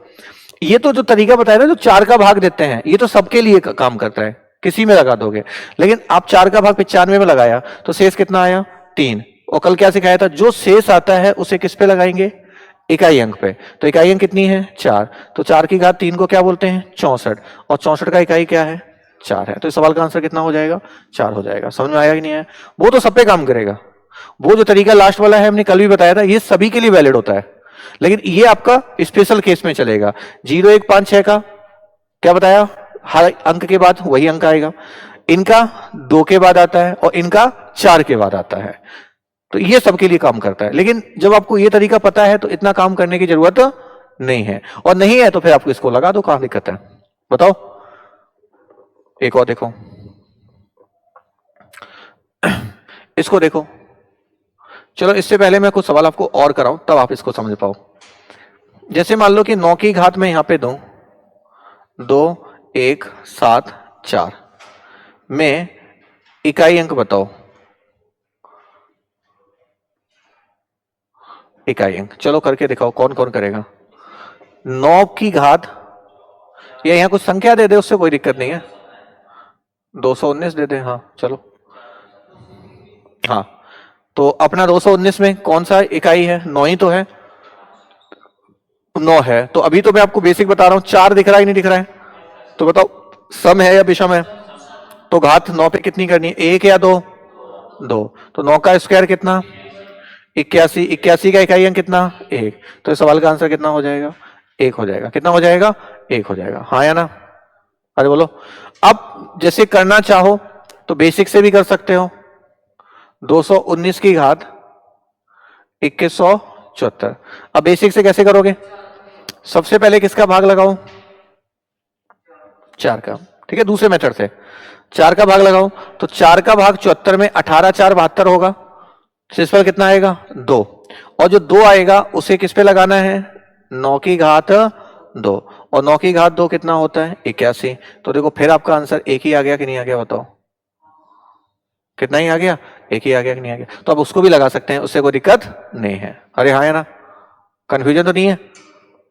ये तो जो तरीका बताया ना, जो 4 का भाग देते हैं, ये तो सबके लिए काम करता है, किसी में लगा दोगे। लेकिन आप 4 का भाग 95 में लगाया तो शेष कितना आया? 3। और कल क्या सिखाया था? जो शेष आता है उसे किस पे लगाएंगे? इकाई अंक पे। तो इकाई अंक कितनी है 4, तो 4 की घात 3 को क्या बोलते हैं 64, और 64 का इकाई क्या है 4 है। तो इस सवाल का आंसर कितना हो जाएगा 4 हो जाएगा। समझ में आया कि नहीं आया? वो तो सब पे काम करेगा, वो जो तरीका लास्ट वाला है हमने कल भी बताया था, ये सभी के लिए वैलिड होता है, लेकिन ये आपका स्पेशल केस में चलेगा। 0 1 5 6 का क्या बताया, हर अंक के बाद वही अंक आएगा, इनका 2 के बाद आता है और इनका 4 के बाद आता है। तो ये सबके लिए काम करता है, लेकिन जब आपको ये तरीका पता है तो इतना काम करने की जरूरत नहीं है, और नहीं है तो फिर आपको इसको लगा दो, कहां दिक्कत है बताओ। एक और देखो, इसको देखो। चलो इससे पहले मैं कुछ सवाल आपको और कराऊं तब आप इसको समझ पाओ। जैसे मान लो कि 9 की घात में यहां पे दूं 2 1 7 4 में इकाई अंक बताओ, इकाई अंक। चलो करके दिखाओ, कौन कौन करेगा। 9 की घात, या यहां कुछ संख्या दे दे, उससे कोई दिक्कत नहीं है, 219 दे दे, हाँ चलो। हाँ तो अपना 219 में कौन सा इकाई है, 9 ही तो है, 9 है। तो अभी तो मैं आपको बेसिक बता रहा हूं, 4 दिख रहा है नहीं दिख रहा है, तो बताओ सम है या विषम है। तो घात 9 पे कितनी करनी है, 1 या 2, 2। तो 9 का स्क्वायर कितना 81, 81 का इकाई अंक कितना 1। तो इस सवाल का आंसर कितना हो जाएगा 1 हो जाएगा। कितना हो जाएगा 1 हो जाएगा, हाँ या ना, अरे बोलो। अब जैसे करना चाहो तो बेसिक से भी कर सकते हो। 219 की घात 2174, अब बेसिक से कैसे करोगे, सबसे पहले किसका भाग लगाओ 4 का, ठीक है, दूसरे मेथड से 4 का भाग लगाओ। तो 4 का भाग 74 में 18 4 72 होगा, इस पर कितना आएगा 2, और जो 2 आएगा उसे किस पे लगाना है 9 की घात 2, और 9 की घात 2 कितना होता है 81। तो देखो फिर आपका आंसर एक ही आ गया कि नहीं आ गया बताओ, कितना ही आ गया, एक ही आ गया कि नहीं आ गया। तो अब उसको भी लगा सकते हैं, उससे कोई दिक्कत नहीं है, अरे हाँ है ना, कंफ्यूजन तो नहीं है,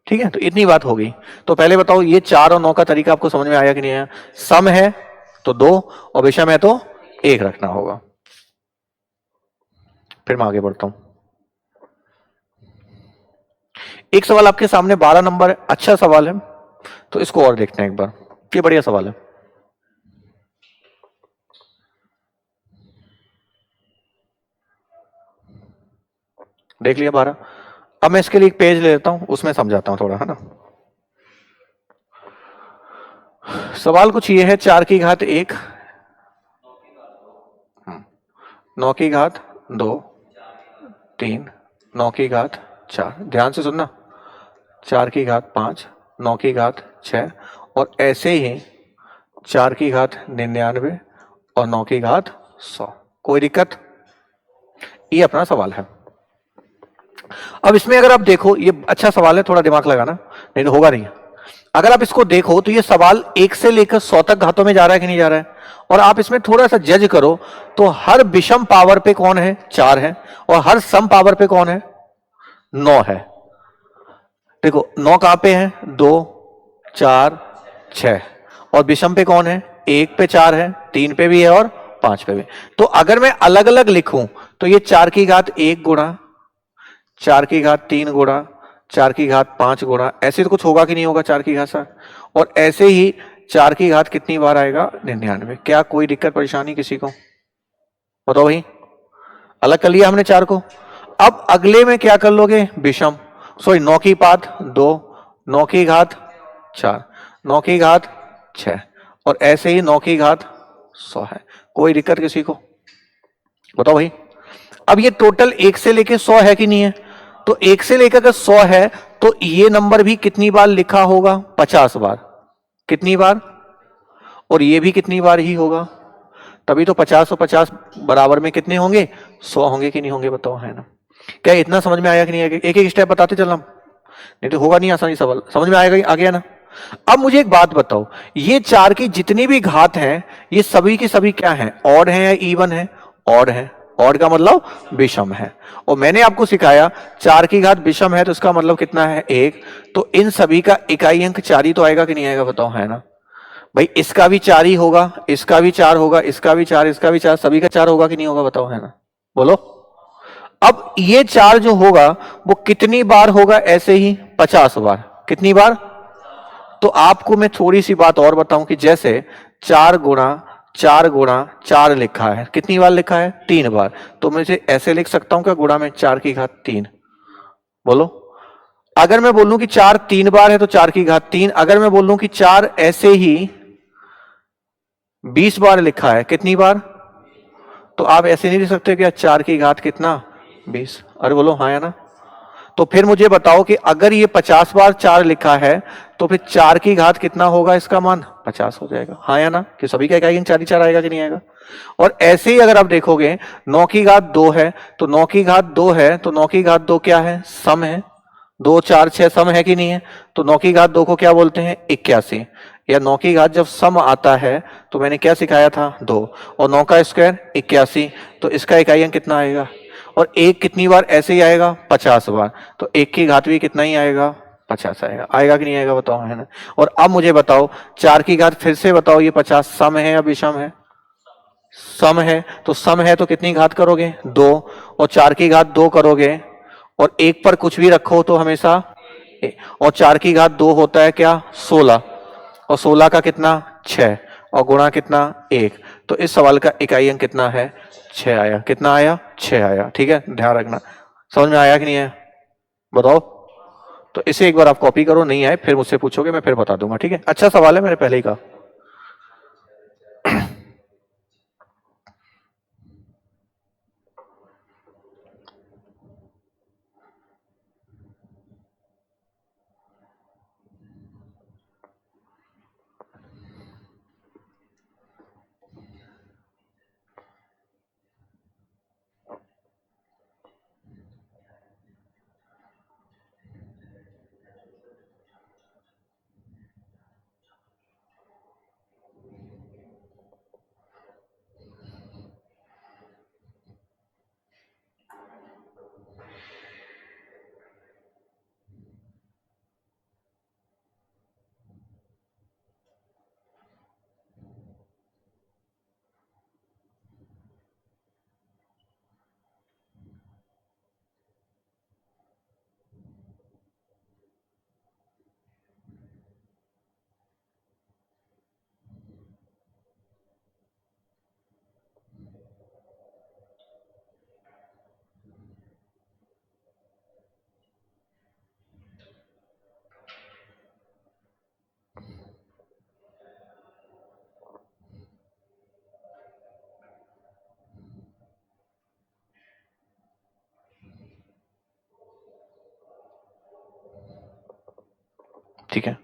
ठीक है। तो इतनी बात होगी। तो पहले बताओ ये 4 और 9 का तरीका आपको समझ में आया कि नहीं आया। सम है तो 2 और विषम है तो 1 रखना होगा। फिर मैं आगे बढ़ता हूं, एक सवाल आपके सामने 12 नंबर है, अच्छा सवाल है, तो इसको और देखते हैं एक बार, ये बढ़िया सवाल है। देख लिया 12। अब मैं इसके लिए एक पेज ले लेता हूं, उसमें समझाता हूं थोड़ा, है ना। सवाल कुछ ये है, 4 की घात 1, 9 की घात 2 3, 9 की घात 4, ध्यान से सुनना, 4 की घात 5, 9 की घात 6, और ऐसे ही 4 की घात 99 और 9 की घात 100। कोई दिक्कत, ये अपना सवाल है। अब इसमें अगर आप देखो, ये अच्छा सवाल है, थोड़ा दिमाग लगाना, नहीं तो होगा नहीं। अगर आप इसको देखो तो ये सवाल 1 से लेकर 100 तक घातों में जा रहा है कि नहीं जा रहा है, और आप इसमें थोड़ा सा जज करो तो हर विषम पावर पे कौन है 4 है, और हर सम पावर पे कौन है 9 है। देखो 9 कहां पे है 2 4 6, और विषम पे कौन है 1 पे 4 है, 3 पे भी है और 5 पे भी। तो अगर मैं अलग अलग लिखूं तो ये 4 की घात 1 गुणा, 4 की घात 3 गुणा, 4 की घात 5 गुणा, ऐसे तो कुछ होगा कि नहीं होगा 4 की घात 7, और ऐसे ही 4 की घात कितनी बार आएगा 99। क्या कोई दिक्कत परेशानी किसी को बताओ भाई, अलग कर लिया हमने 4 को। अब अगले में क्या कर लोगे विषम, सॉरी 9 की पात 2, 9 की घात 4, 9 की घात 6, और ऐसे ही 9 की घात 100 है। कोई दिक्कत किसी को बताओ भाई। अब ये टोटल 1 से लेके 100 है कि नहीं है, तो 1 से लेकर अगर 100 है तो ये नंबर भी कितनी बार लिखा होगा 50 बार, कितनी बार, और ये भी कितनी बार ही होगा, तभी तो 50 और 50 बराबर में कितने होंगे 100 होंगे कि नहीं होंगे बताओ, है ना। क्या इतना समझ में आया कि नहीं आया, एक एक स्टेप बताते चलना, नहीं तो होगा नहीं आसानी सवाल, समझ में आएगा आ गया ना। अब मुझे एक बात बताओ, ये 4 की जितनी भी घात हैं ये सभी की सभी क्या हैं, ऑड हैं या इवन है, ऑड है, ऑड का मतलब विषम है, और मैंने आपको सिखाया 4 की घात विषम है तो इसका मतलब कितना है 1। तो इन सभी का इकाई अंक 4 ही तो आएगा कि नहीं आएगा बताओ, है ना भाई। इसका भी 4 ही होगा, इसका भी 4 होगा, इसका भी 4, इसका भी 4, सभी का 4 होगा कि नहीं होगा बताओ, है ना, बोलो। अब ये 4 जो होगा वो कितनी बार होगा ऐसे ही? 50 बार। कितनी बार? तो आपको मैं थोड़ी सी बात और बताऊं कि जैसे 4 लिखा है, कितनी बार लिखा है? 3 बार। तो मैं इसे ऐसे लिख सकता हूं क्या? गुणा में 4 की घात 3। बोलो। अगर मैं बोलूं कि 4 3 बार है तो 4 की घात 3। अगर मैं बोलूं कि 4 ऐसे ही 20 बार लिखा है, कितनी बार? तो आप ऐसे नहीं लिख सकते कि 4 की घात कितना? 20। अरे बोलो हाँ या ना? तो फिर मुझे बताओ कि अगर ये 50 बार 4 लिखा है तो फिर 4 की घात कितना होगा? इसका मान 50 हो जाएगा। हाँ या ना? कि सभी का इकाई 4 ही 4 आएगा कि नहीं आएगा? और ऐसे ही अगर आप देखोगे 9 की घात 2 है तो 9 की घात 2 है तो 9 की घात 2 क्या है? सम है। 2 4 6 सम है कि नहीं है? तो 9 की घात 2 को क्या बोलते हैं? 81। या 9 की घात जब सम आता है तो मैंने क्या सिखाया था? 2। और 9 का स्क्वायर 81। तो इसका इकाई अंक कितना आएगा? और एक कितनी बार ऐसे ही आएगा? 50 बार। तो 1 की घात भी कितना ही आएगा? 50 आएगा। आएगा कि नहीं आएगा बताओ, है ना? और अब मुझे बताओ 4 की घात, फिर से बताओ, ये 50 सम है या विषम है? सम है। तो सम है तो कितनी घात करोगे? 2। और 4 की घात 2 करोगे और एक पर कुछ भी रखो तो हमेशा और 4 की घात 2 होता है क्या? 16। और 16 का कितना? 6। और गुणा कितना? 1। तो इस सवाल का इकाई अंक कितना है? 6 आया। कितना आया? 6 आया। ठीक है, ध्यान रखना। समझ में आया कि नहीं आया? बताओ। तो इसे एक बार आप कॉपी करो, नहीं आए फिर मुझसे पूछोगे, मैं फिर बता दूंगा। ठीक है, अच्छा सवाल है, मैंने पहले ही कहा। ठीक है,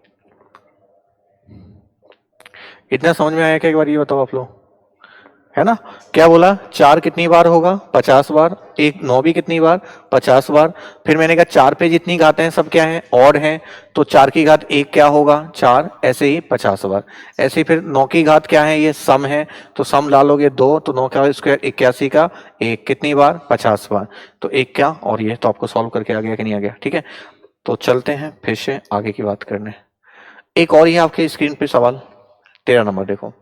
इतना समझ में आया क्या? एक बार ये बताओ आप लोग, है ना? क्या बोला? 4 कितनी बार होगा? 50 बार। एक 9 भी कितनी बार? 50 बार। फिर मैंने कहा 4 पे जितनी घातें हैं सब क्या हैं? ऑड हैं। तो 4 की घात 1 क्या होगा? 4। ऐसे ही 50 बार। ऐसे ही फिर 9 की घात क्या है? ये सम है। तो सम ला लोगे 2 तो 9 का स्क्वायर 81 का 1 कितनी बार? 50 बार। तो 1 क्या और ये तो आपको सॉल्व करके आ गया कि नहीं आ गया? ठीक है, तो चलते हैं फिर से आगे की बात करने। एक और ही आपके स्क्रीन पे सवाल, 13 नंबर देखो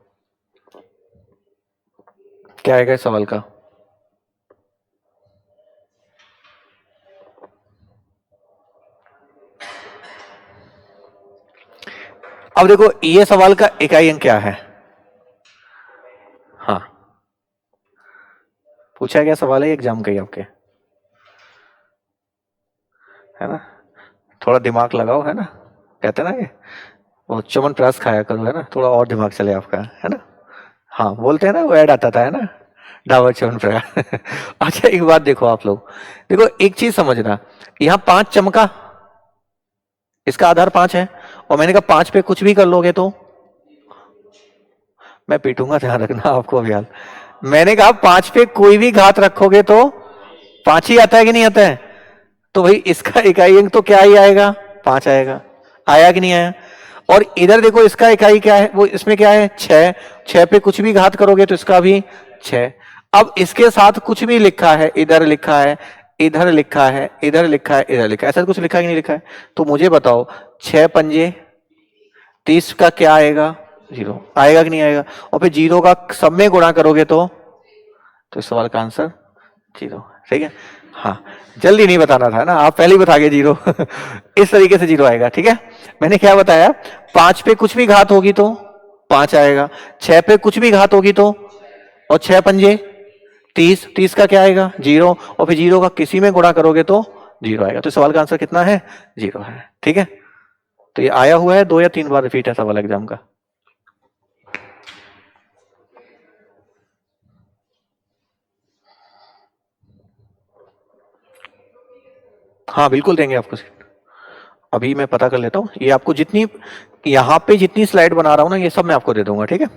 क्या आएगा इस सवाल का। अब देखो ये सवाल का इकाई अंक क्या है? हाँ, पूछा गया सवाल है एग्जाम का ही आपके, है ना? थोड़ा दिमाग लगाओ, है ना? कहते हैं ना ये वो च्यवनप्राश खाया करो, है ना? थोड़ा और दिमाग चले आपका, है ना? हाँ, बोलते हैं ना, वो ऐड आता था, है ना? डाबर च्यवनप्राश। अच्छा एक बात देखो आप लोग, देखो एक चीज समझना, यहाँ 5 चमका, इसका आधार 5 है। और मैंने कहा 5 पे कुछ भी कर लोगे तो मैं पीटूंगा, ध्यान रखना आपको अभी हाल। मैंने कहा 5 पे कोई भी घात रखोगे तो 5 ही आता है कि नहीं आता है? तो भाई इसका इकाई अंक तो क्या ही आएगा? 5 आएगा। आया कि नहीं आया? और इधर देखो इसका इकाई क्या है, वो इसमें क्या है? 6। 6 पे कुछ भी घात करोगे तो इसका भी 6। अब इसके साथ कुछ भी लिखा है, इधर लिखा है, इधर लिखा है, इधर लिखा है, इधर लिखा है, ऐसा कुछ लिखा है कि नहीं लिखा है? तो मुझे बताओ 6 पंजे 30 का क्या आएगा? 0 आएगा कि नहीं आएगा? और फिर 0 का सब में गुणा करोगे तो इस सवाल का आंसर 0। ठीक है, हाँ, जल्दी नहीं बताना था ना, आप पहले ही बता गए जीरो। इस तरीके से जीरो आएगा, ठीक है। मैंने क्या बताया, 5 पे कुछ भी घात होगी तो 5 आएगा, 6 पे कुछ भी घात होगी तो, और 6 पंजे 30, 30 का क्या आएगा जीरो, और फिर जीरो का किसी में गुणा करोगे तो जीरो आएगा। तो सवाल का आंसर कितना है, जीरो है, ठीक है। तो ये आया हुआ है 2 या 3 बार रिपीट है सवाल एग्जाम का। हाँ बिल्कुल देंगे आपको सीट। अभी मैं पता कर लेता हूँ, ये आपको जितनी यहाँ पे जितनी स्लाइड बना रहा हूँ ना, ये सब मैं आपको दे दूंगा, ठीक है।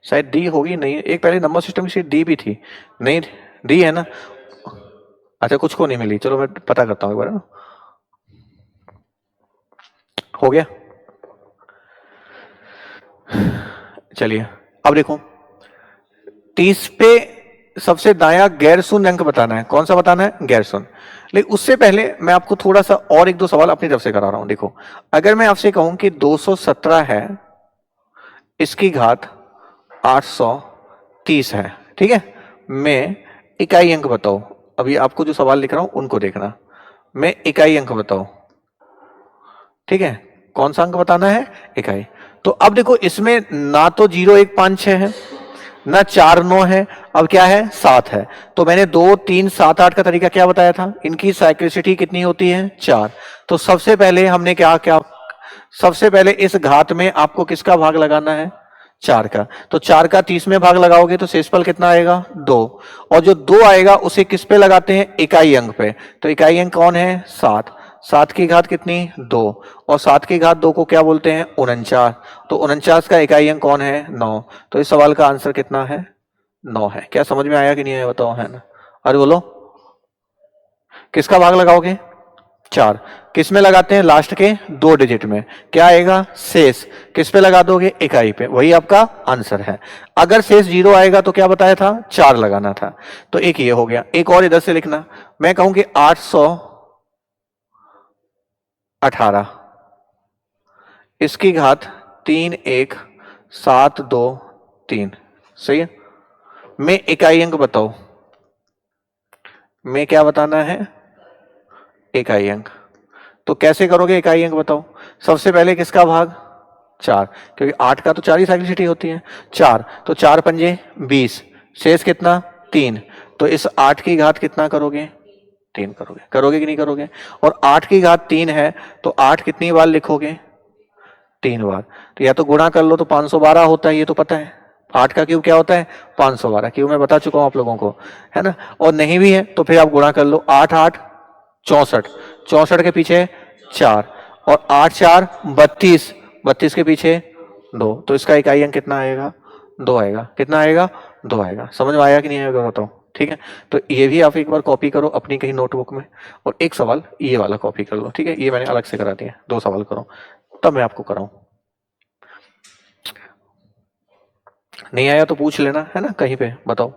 शायद दी होगी नहीं, एक पहले नंबर सिस्टम की सीट दी भी थी, नहीं दी है ना। अच्छा, कुछ को नहीं मिली, चलो मैं पता करता हूँ एक बार ना। हो गया, चलिए अब देखो, 30 पे सबसे दाया गैर शून्य अंक बताना है। कौन सा बताना है, गैर शून्य। लेकिन उससे पहले मैं आपको थोड़ा सा और एक दो सवाल अपनी तरफ से करा रहा हूं। देखो, अगर मैं आपसे कहूं कि 217 है, इसकी घात 830 है, ठीक है। मैं इकाई अंक बताओ, अभी आपको जो सवाल लिख रहा हूं उनको देखना। मैं इकाई अंक बताओ, ठीक है। कौन सा अंक बताना है, इकाई। तो अब देखो, इसमें ना तो 0 1 5 6 है, ना 4 9 है, अब क्या है, 7 है। तो मैंने 2 3 7 8 का तरीका क्या बताया था, इनकी साइक्लिसिटी कितनी होती है, 4। तो सबसे पहले हमने क्या क्या, सबसे पहले इस घात में आपको किसका भाग लगाना है, 4 का। तो 4 का 30 में भाग लगाओगे तो शेषफल कितना आएगा, 2। और जो 2 आएगा उसे किस पे लगाते हैं, इकाई अंक पे। तो इकाई अंक कौन है, 7। 7 की घात कितनी, 2। और 7 की घात 2 को क्या बोलते हैं, 49। तो 49 का इकाई अंक कौन है, 9। तो इस सवाल का आंसर कितना है, 9 है। क्या समझ में आया कि नहीं आया बताओ, है ना। अरे बोलो, किसका भाग लगाओगे, 4। किस में लगाते हैं, लास्ट के 2 डिजिट में। क्या आएगा, शेष किस पे लगा दोगे, इकाई पे। वही आपका आंसर है। अगर शेष 0 आएगा तो क्या बताया था, 4 लगाना था। तो एक ये हो गया। एक और इधर से लिखना, मैं कहूं कि 818, इसकी घात 3 1 7 2 3, सही है। मैं इकाई अंक बताओ, मैं क्या बताना है, इकाई अंक। तो कैसे करोगे इकाई अंक बताओ, सबसे पहले किसका भाग, 4, क्योंकि 8 का तो 4 ही साइक्लिसिटी होती है, 4। तो 4 पंजे 20, शेष कितना, 3। तो इस 8 की घात कितना करोगे, 3 करोगे। करोगे कि नहीं करोगे। और 8 की घात 3 है, तो 8 कितनी बार लिखोगे, 3 बार। तो या तो गुणा कर लो तो 512 होता है, ये तो पता है। 8 का क्यूब क्या होता है, 512। क्यूब मैं बता चुका हूं आप लोगों को, है ना। और नहीं भी है तो फिर आप गुणा कर लो, 8 8 64, 64 के पीछे 4, और 8 4 32, 32 के पीछे 2। तो इसका इकाई अंक कितना आएगा, 2 आएगा। कितना आएगा, 2 आएगा। समझ में आया कि नहीं आएगा बताओ, ठीक है। तो ये भी आप एक बार कॉपी करो अपनी कहीं नोटबुक में, और एक सवाल ये वाला कॉपी कर लो, ठीक है। ये मैंने अलग से करा दिया, 2 सवाल करो, तब मैं आपको कराऊं। नहीं आया तो पूछ लेना, है ना, कहीं पे बताओ।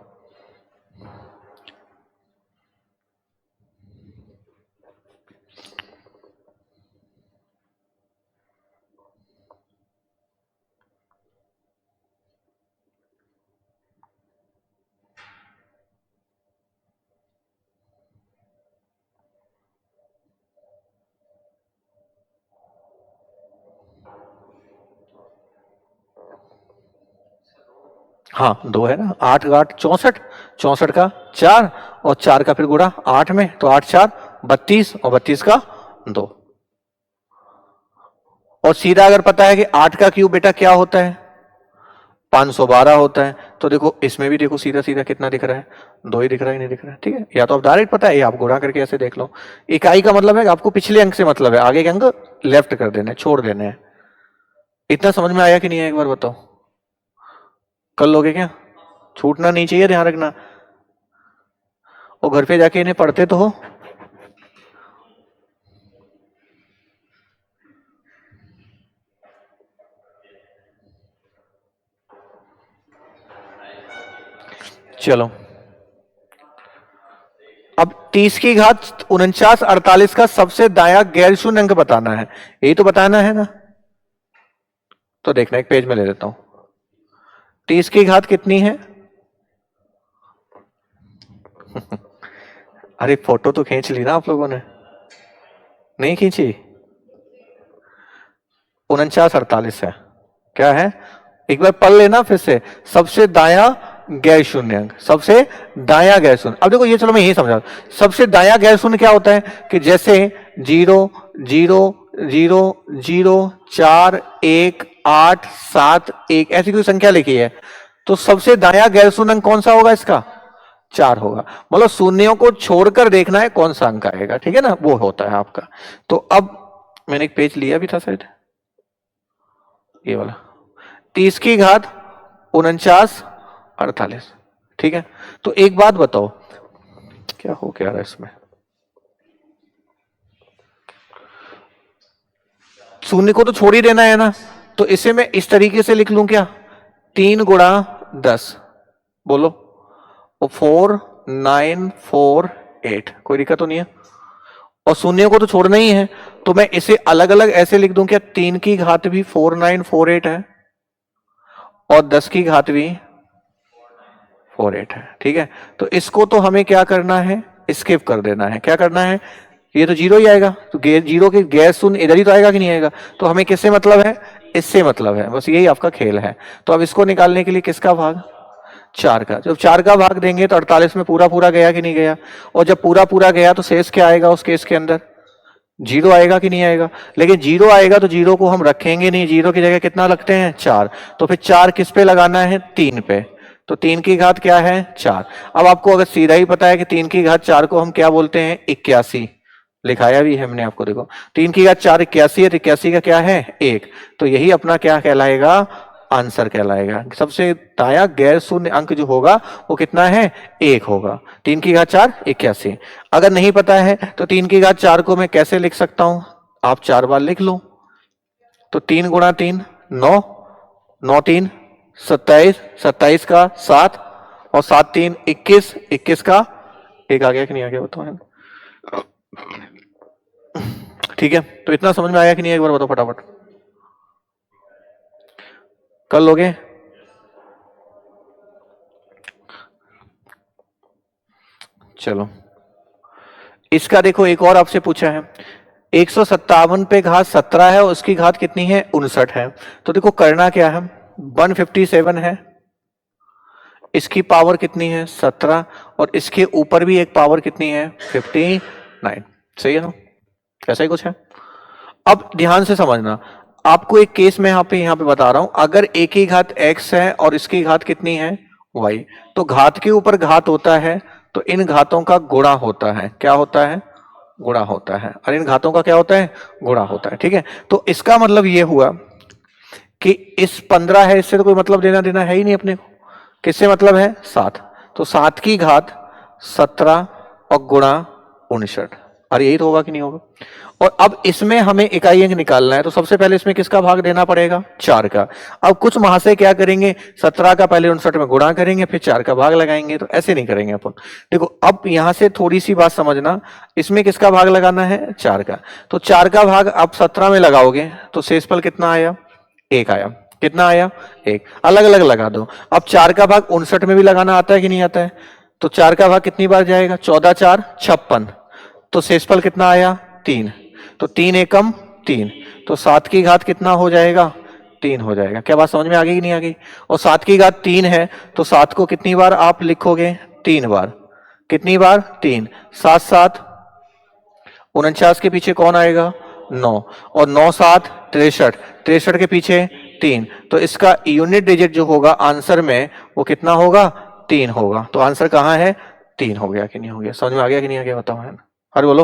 हाँ 2 है ना, 8 8 64, 64 का 4, और 4 का फिर गुणा 8 में, तो 8 4 32, और 32 का 2। और सीधा अगर पता है कि 8 का क्यूब बेटा क्या होता है, 512 होता है। तो देखो इसमें भी देखो सीधा सीधा कितना दिख रहा है, 2 ही दिख रहा है, नहीं दिख रहा है, ठीक है। या तो आप डायरेक्ट पता है, या आप गुणा करके ऐसे देख लो। इकाई का मतलब है कि आपको पिछले अंक से मतलब है, आगे के अंक लेफ्ट कर देने, छोड़ देने हैं। इतना समझ में आया कि नहीं है, एक बार बताओ। कर लोगे क्या, छूटना नहीं चाहिए, ध्यान रखना। और घर पे जाके इन्हें पढ़ते तो हो। चलो, अब 30 की घात 49 48 का सबसे दाया गैर शून्य अंक बताना है, यही तो बताना है ना। तो देखना, एक पेज में ले लेता हूं। 30 की घात कितनी है, अरे फोटो तो खींच ली ना आप लोगों ने, नहीं खींची? 49 48 है। क्या है? एक बार पढ़ लेना फिर से। सबसे दाया गैर शून्य अंक, सबसे दाया गैर शून्य। अब देखो ये, चलो मैं यही समझा। सबसे दाया गैर शून्य क्या होता है कि जैसे 0 0 0 0 4 1 8 7 1 ऐसी कोई संख्या लिखी है, तो सबसे दाया गैर शून्य अंक कौन सा होगा? इसका 4 होगा। मतलब शून्यों को छोड़कर देखना है कौन सा अंक आएगा, ठीक है ना, वो होता है आपका। तो अब मैंने एक पेज लिया भी था शायद, ये वाला, 30 की घात 49 48, ठीक है। तो एक बात बताओ, क्या हो क्या रहा है इसमें? शून्य को तो छोड़ ही देना है ना, तो इसे मैं इस तरीके से लिख लूं क्या? 3 × 10, बोलो, 4948, कोई दिक्कत तो नहीं है? और शून्य को तो छोड़ना ही है, तो मैं इसे अलग अलग ऐसे लिख दूं क्या? 3 की घात भी 4948 है, और 10 की घात भी 48 है, ठीक है। तो इसको तो हमें क्या करना है? स्किप कर देना है। क्या करना है? ये तो जीरो ही आएगा, तो जीरो के गैर शून्य इधर ही तो आएगा कि नहीं आएगा? तो हमें किससे मतलब है? इससे मतलब है, बस यही आपका खेल है। तो अब इसको निकालने के लिए किसका भाग? 4 का। जब 4 का भाग देंगे तो 48 में पूरा पूरा गया कि नहीं गया? और जब पूरा पूरा गया तो शेष क्या आएगा उस केस के अंदर? जीरो आएगा कि नहीं आएगा? लेकिन जीरो आएगा तो जीरो को हम रखेंगे नहीं, जीरो की जगह कितना लगते हैं? 4। तो फिर 4 किस पे लगाना है? 3 पे। तो 3 की घात क्या है? 4। अब आपको अगर सीधा ही पता है कि 3 की घात 4 को हम क्या बोलते हैं? 81। लिखाया भी है हमने आपको, देखो, 3 की घात 4 81 है, तो 81 का क्या है? 1। तो यही अपना क्या कहलाएगा? आंसर कहलाएगा। सबसे दाया गैर शून्य अंक जो होगा वो कितना है? 1 होगा। 3 की घात 4 81। अगर नहीं पता है तो 3 की घात 4 को मैं कैसे लिख सकता हूं? आप 4 बार लिख लो। तो 3 × 3 9, 9 3 27, 27 का 7, और 7 3 21, 21 का एक आ गया कि नहीं आ गया बताओ? ठीक है, तो इतना समझ में आया कि नहीं? एक बार बताओ फटाफट, कर लोगे? चलो, इसका देखो एक और आपसे पूछा है। 157 पे घात 17 है, उसकी घात कितनी है? 59 है। तो देखो करना क्या है, 157 है, इसकी पावर कितनी है? 17, और इसके ऊपर भी एक पावर कितनी है? 59। सही है ना? ऐसा ही कुछ है। अब ध्यान से समझना, आपको एक केस में यहाँ पे बता रहा हूं। अगर एक ही घात x है और इसकी घात कितनी है? y, तो घात के ऊपर घात होता है, तो इन घातों का गुणा होता है। क्या होता है? गुणा होता है। और इन घातों का क्या होता है? गुणा होता है, ठीक है। तो इसका मतलब ये हुआ कि इस 15 है, इससे तो कोई मतलब देना देना है ही नहीं अपने को। किससे मतलब है? 7। तो 7 की घात 17 और गुणा 59। अरे यही तो होगा कि नहीं होगा? और अब इसमें हमें इकाई अंक निकालना है, तो सबसे पहले इसमें किसका भाग देना पड़ेगा? 4 का। अब कुछ महाशय क्या करेंगे? 17 का पहले 59 में गुणा करेंगे, फिर 4 का भाग लगाएंगे। तो ऐसे नहीं करेंगे अपन। देखो अब यहां से थोड़ी सी बात समझना, इसमें किसका भाग लगाना है? 4 का। तो 4 का भाग आप 17 में लगाओगे तो शेषफल कितना आया? 1 आया। कितना आया? 1। अलग अलग लगा दो। अब 4 का भाग 59 में भी लगाना आता है कि नहीं आता है? तो 4 का भाग कितनी बार जाएगा? 14 4 56। तो शेषफल कितना आया? 3। तो 3 एकम 3। तो 7 की घात कितना हो जाएगा? 3 हो जाएगा। क्या बात समझ में आ गई कि नहीं आ गई? और 7 की घात 3 है, तो 7 को कितनी बार आप लिखोगे? 3 बार। कितनी बार? 3। 7 7 49 के पीछे कौन आएगा? 9। और 9 7 63, 63 के पीछे 3। तो इसका यूनिट डिजिट जो होगा आंसर में वो कितना होगा? 3 होगा। तो आंसर कहाँ है? 3 हो गया कि नहीं हो गया? समझ में आ गया कि नहीं आ गया? बताओ है ना? अरे बोलो,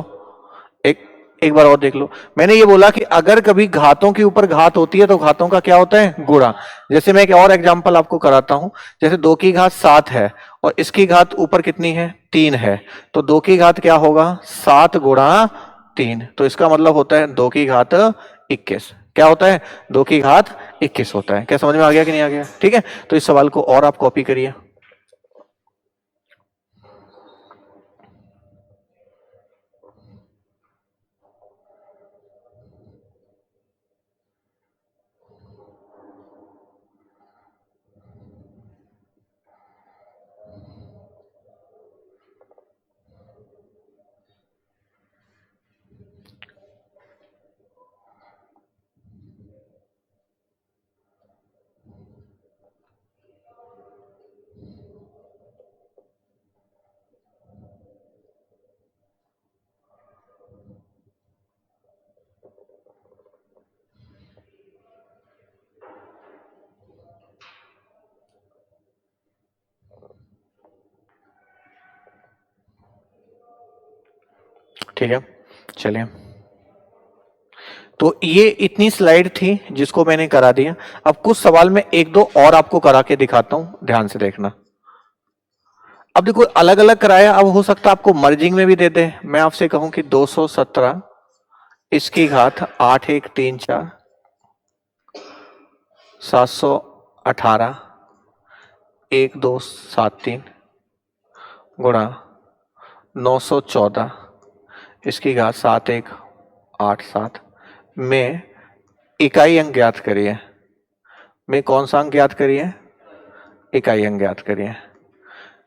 एक एक बार और देख लो। मैंने ये बोला कि अगर कभी घातों के ऊपर घात होती है तो घातों का क्या होता है? गुणा। जैसे मैं एक और एग्जांपल आपको कराता हूं। जैसे 2 की घात 7 है और इसकी घात ऊपर कितनी है? 3 है। तो 2 की घात क्या होगा? 7 गुणा 3। तो इसका मतलब होता है 2 की घात 21। क्या होता है? 2 की घात 21 होता है। क्या समझ में आ गया कि नहीं आ गया? ठीक है, तो इस सवाल को और आप कॉपी करिए। ठीक है, चलिए। तो ये इतनी स्लाइड थी जिसको मैंने करा दिया। अब कुछ सवाल में एक दो और आपको करा के दिखाता हूं, ध्यान से देखना। अब देखो अलग अलग कराया, अब हो सकता है आपको मर्जिंग में भी दे दे। मैं आपसे कहूं कि 217 इसकी घात 8 1 3 4 718 1 2 7 3 गुणा 914 इसकी घात 7 1 8 7 में इकाई अंक ज्ञात करिए। में कौन सा अंक ज्ञात करिए? इकाई अंक ज्ञात करिए।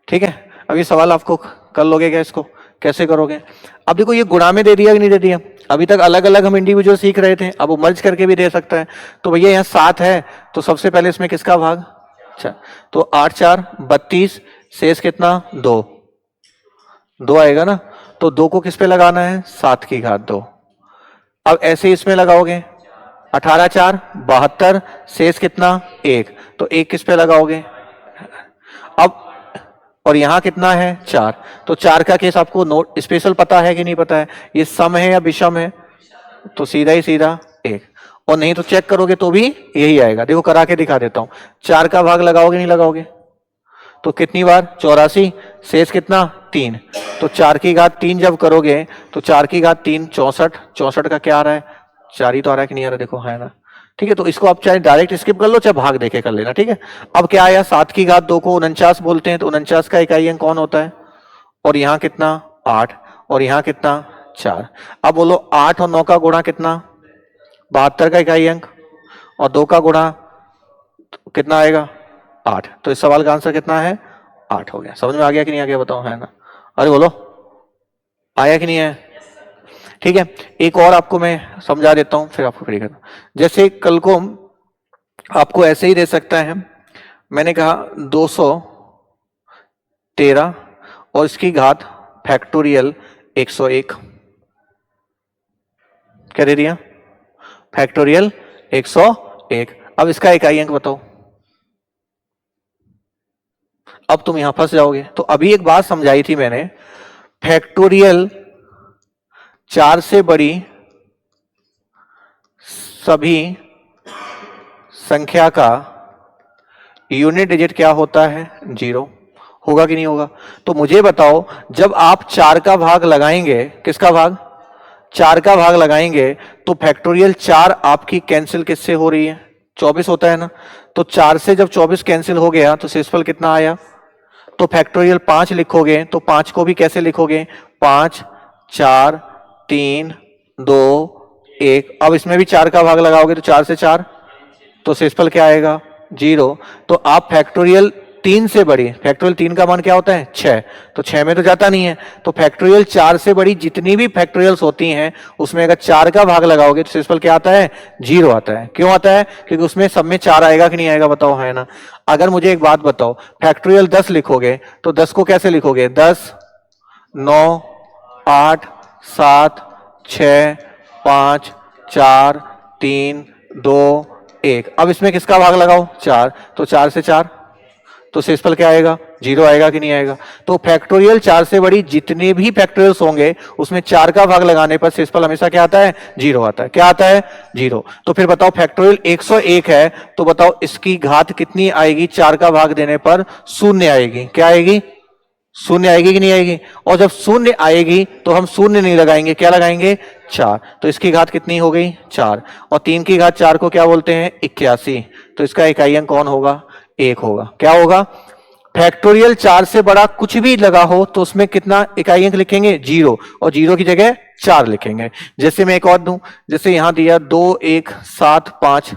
ठीक है, अब ये सवाल आपको कर लोगे क्या? इसको कैसे करोगे? अब देखो ये गुणा में दे दिया कि नहीं दे दिया? अभी तक अलग अलग हम इंडिविजुअल सीख रहे थे, अब वो मर्ज करके भी दे सकता है। तो भैया यहाँ 7 है, तो सबसे पहले इसमें किसका भाग? अच्छा, तो 8 4 32, शेष कितना? 2 आएगा ना। तो 2 को किस पे लगाना है? 7 की घात 2। अब ऐसे ही इसमें लगाओगे, 18 4 72, शेष कितना? 1। तो 1 किस पे लगाओगे? अब और यहां कितना है? 4। तो 4 का केस आपको नोट स्पेशल पता है कि नहीं पता है? ये सम है या विषम है? तो सीधा ही सीधा 1। और नहीं तो चेक करोगे तो भी यही आएगा। देखो करा के दिखा देता हूं। 4 का भाग लगाओगे नहीं लगाओगे? तो कितनी बार? 84, शेष कितना? 3। तो 4 की घात 3 जब करोगे तो 4 की घात 3 64। 64 का क्या आ रहा है? 4 ही तो आ रहा है कि नहीं आ रहा? देखो है ना। ठीक है, तो इसको आप चाहे डायरेक्ट स्किप कर लो चाहे भाग देके कर लेना। ठीक है, अब क्या आया? 7 की घात 2 को 49 बोलते हैं, तो 49 का इकाई अंक कौन होता है? और यहाँ कितना? 8। और यहाँ कितना? 4। अब बोलो 8 और 9 का गुणा कितना? 72 का इकाई अंक। और 2 का गुणा कितना आएगा? 8। तो इस सवाल का आंसर कितना है? 8 हो गया। समझ में आ गया कि नहीं आ गया बताओ? है ना? अरे बोलो, आया कि नहीं है? ठीक है, एक और आपको मैं समझा देता हूं फिर आपको फ्री करना। जैसे कल को आपको ऐसे ही दे सकता है, मैंने कहा 213 और इसकी घात फैक्टोरियल 101। क्या दे दिया? फैक्टोरियल 101। अब इसका इकाई अंक बताओ। अब तुम यहां फंस जाओगे। तो अभी एक बात समझाई थी मैंने, फैक्टोरियल 4 से बड़ी सभी संख्या का यूनिट डिजिट क्या होता है? 0। होगा कि नहीं होगा? तो मुझे बताओ, जब आप 4 का भाग लगाएंगे, किसका भाग? 4 का भाग लगाएंगे, तो फैक्टोरियल 4 आपकी कैंसिल किससे हो रही है? 24 होता है ना। तो 4 से जब 24 कैंसिल हो गया तो शेषफल कितना आया? तो फैक्टोरियल 5 लिखोगे तो 5 को भी कैसे लिखोगे? 5 4 3 2 1। अब इसमें भी 4 का भाग लगाओगे तो 4 से 4, तो शेषफल क्या आएगा? 0। तो आप फैक्टोरियल 3 से बड़ी, फैक्टोरियल 3 का मान क्या होता है? 6। तो 6 में तो जाता नहीं है। तो फैक्टोरियल 4 से बड़ी जितनी भी फैक्टोरियल्स होती हैं उसमें अगर 4 का भाग लगाओगे तो शेषफल क्या आता है? 0 आता है। क्यों आता है? क्योंकि उसमें सब में 4 आएगा कि नहीं आएगा बताओ? है ना। अगर मुझे एक बात बताओ, फैक्टोरियल 10 लिखोगे तो 10 को कैसे लिखोगे? 10 9 8 7 6 5 4 3 2 1। अब इसमें किसका भाग लगाओ? 4। तो 4 से 4, तो शेषफल क्या आएगा? 0 आएगा कि नहीं आएगा? तो फैक्टोरियल 4 से बड़ी जितने भी फैक्टोरियल्स होंगे उसमें 4 का भाग लगाने पर शेषफल हमेशा क्या आता है? 0 आता है। क्या आता है? 0। तो फिर बताओ फैक्टोरियल 101 है, तो बताओ इसकी घात कितनी आएगी? 4 का भाग देने पर 0 आएगी। क्या आएगी? 0 आएगी कि नहीं आएगी? और जब 0 आएगी तो हम 0 नहीं लगाएंगे, क्या लगाएंगे? 4। तो इसकी घात कितनी हो गई? 4। और 3 की घात 4 को क्या बोलते हैं? 81। तो इसका इकाई अंक कौन होगा? 1 होगा। क्या होगा? फैक्टोरियल 4 से बड़ा कुछ भी लगा हो तो उसमें कितना इकाई अंक लिखेंगे? 0। और 0 की जगह 4 लिखेंगे। जैसे मैं एक और दूं, जैसे यहां दिया 2 1 7 5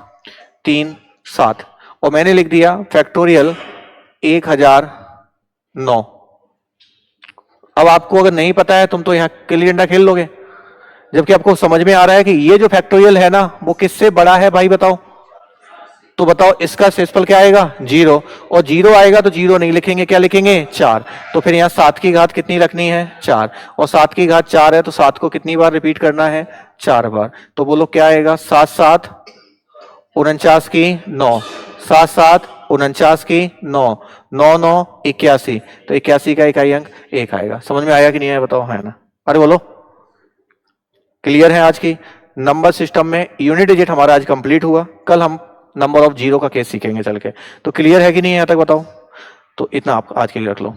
3 7 और मैंने लिख दिया फैक्टोरियल 1009। अब आपको अगर नहीं पता है तुम तो यहां गिल्ली डंडा खेल लोगे, जबकि आपको समझ में आ रहा है कि ये जो फैक्टोरियल है ना वो किससे बड़ा है भाई बताओ? तो बताओ इसका शेषफल क्या आएगा? 0। और 0 आएगा तो 0 नहीं लिखेंगे, क्या लिखेंगे? 4। तो फिर यहाँ 7 की घात कितनी रखनी है? 4। और 7 की घात 4 है तो 7 को कितनी बार रिपीट करना है? 4 बार। तो बोलो क्या आएगा? 7 7 49 की 9, 7 7 49 की 9, 9 9 81। तो 81 का इकाई अंक 1 आएगा। समझ में आया कि नहीं आया बताओ? है ना। अरे बोलो, क्लियर है? आज की नंबर सिस्टम में यूनिट डिजिट हमारा आज कंप्लीट हुआ, कल हम नंबर ऑफ जीरो का केस सीखेंगे चल के। तो क्लियर है कि नहीं यहाँ तक बताओ? तो इतना आप आज के लिए रख लो।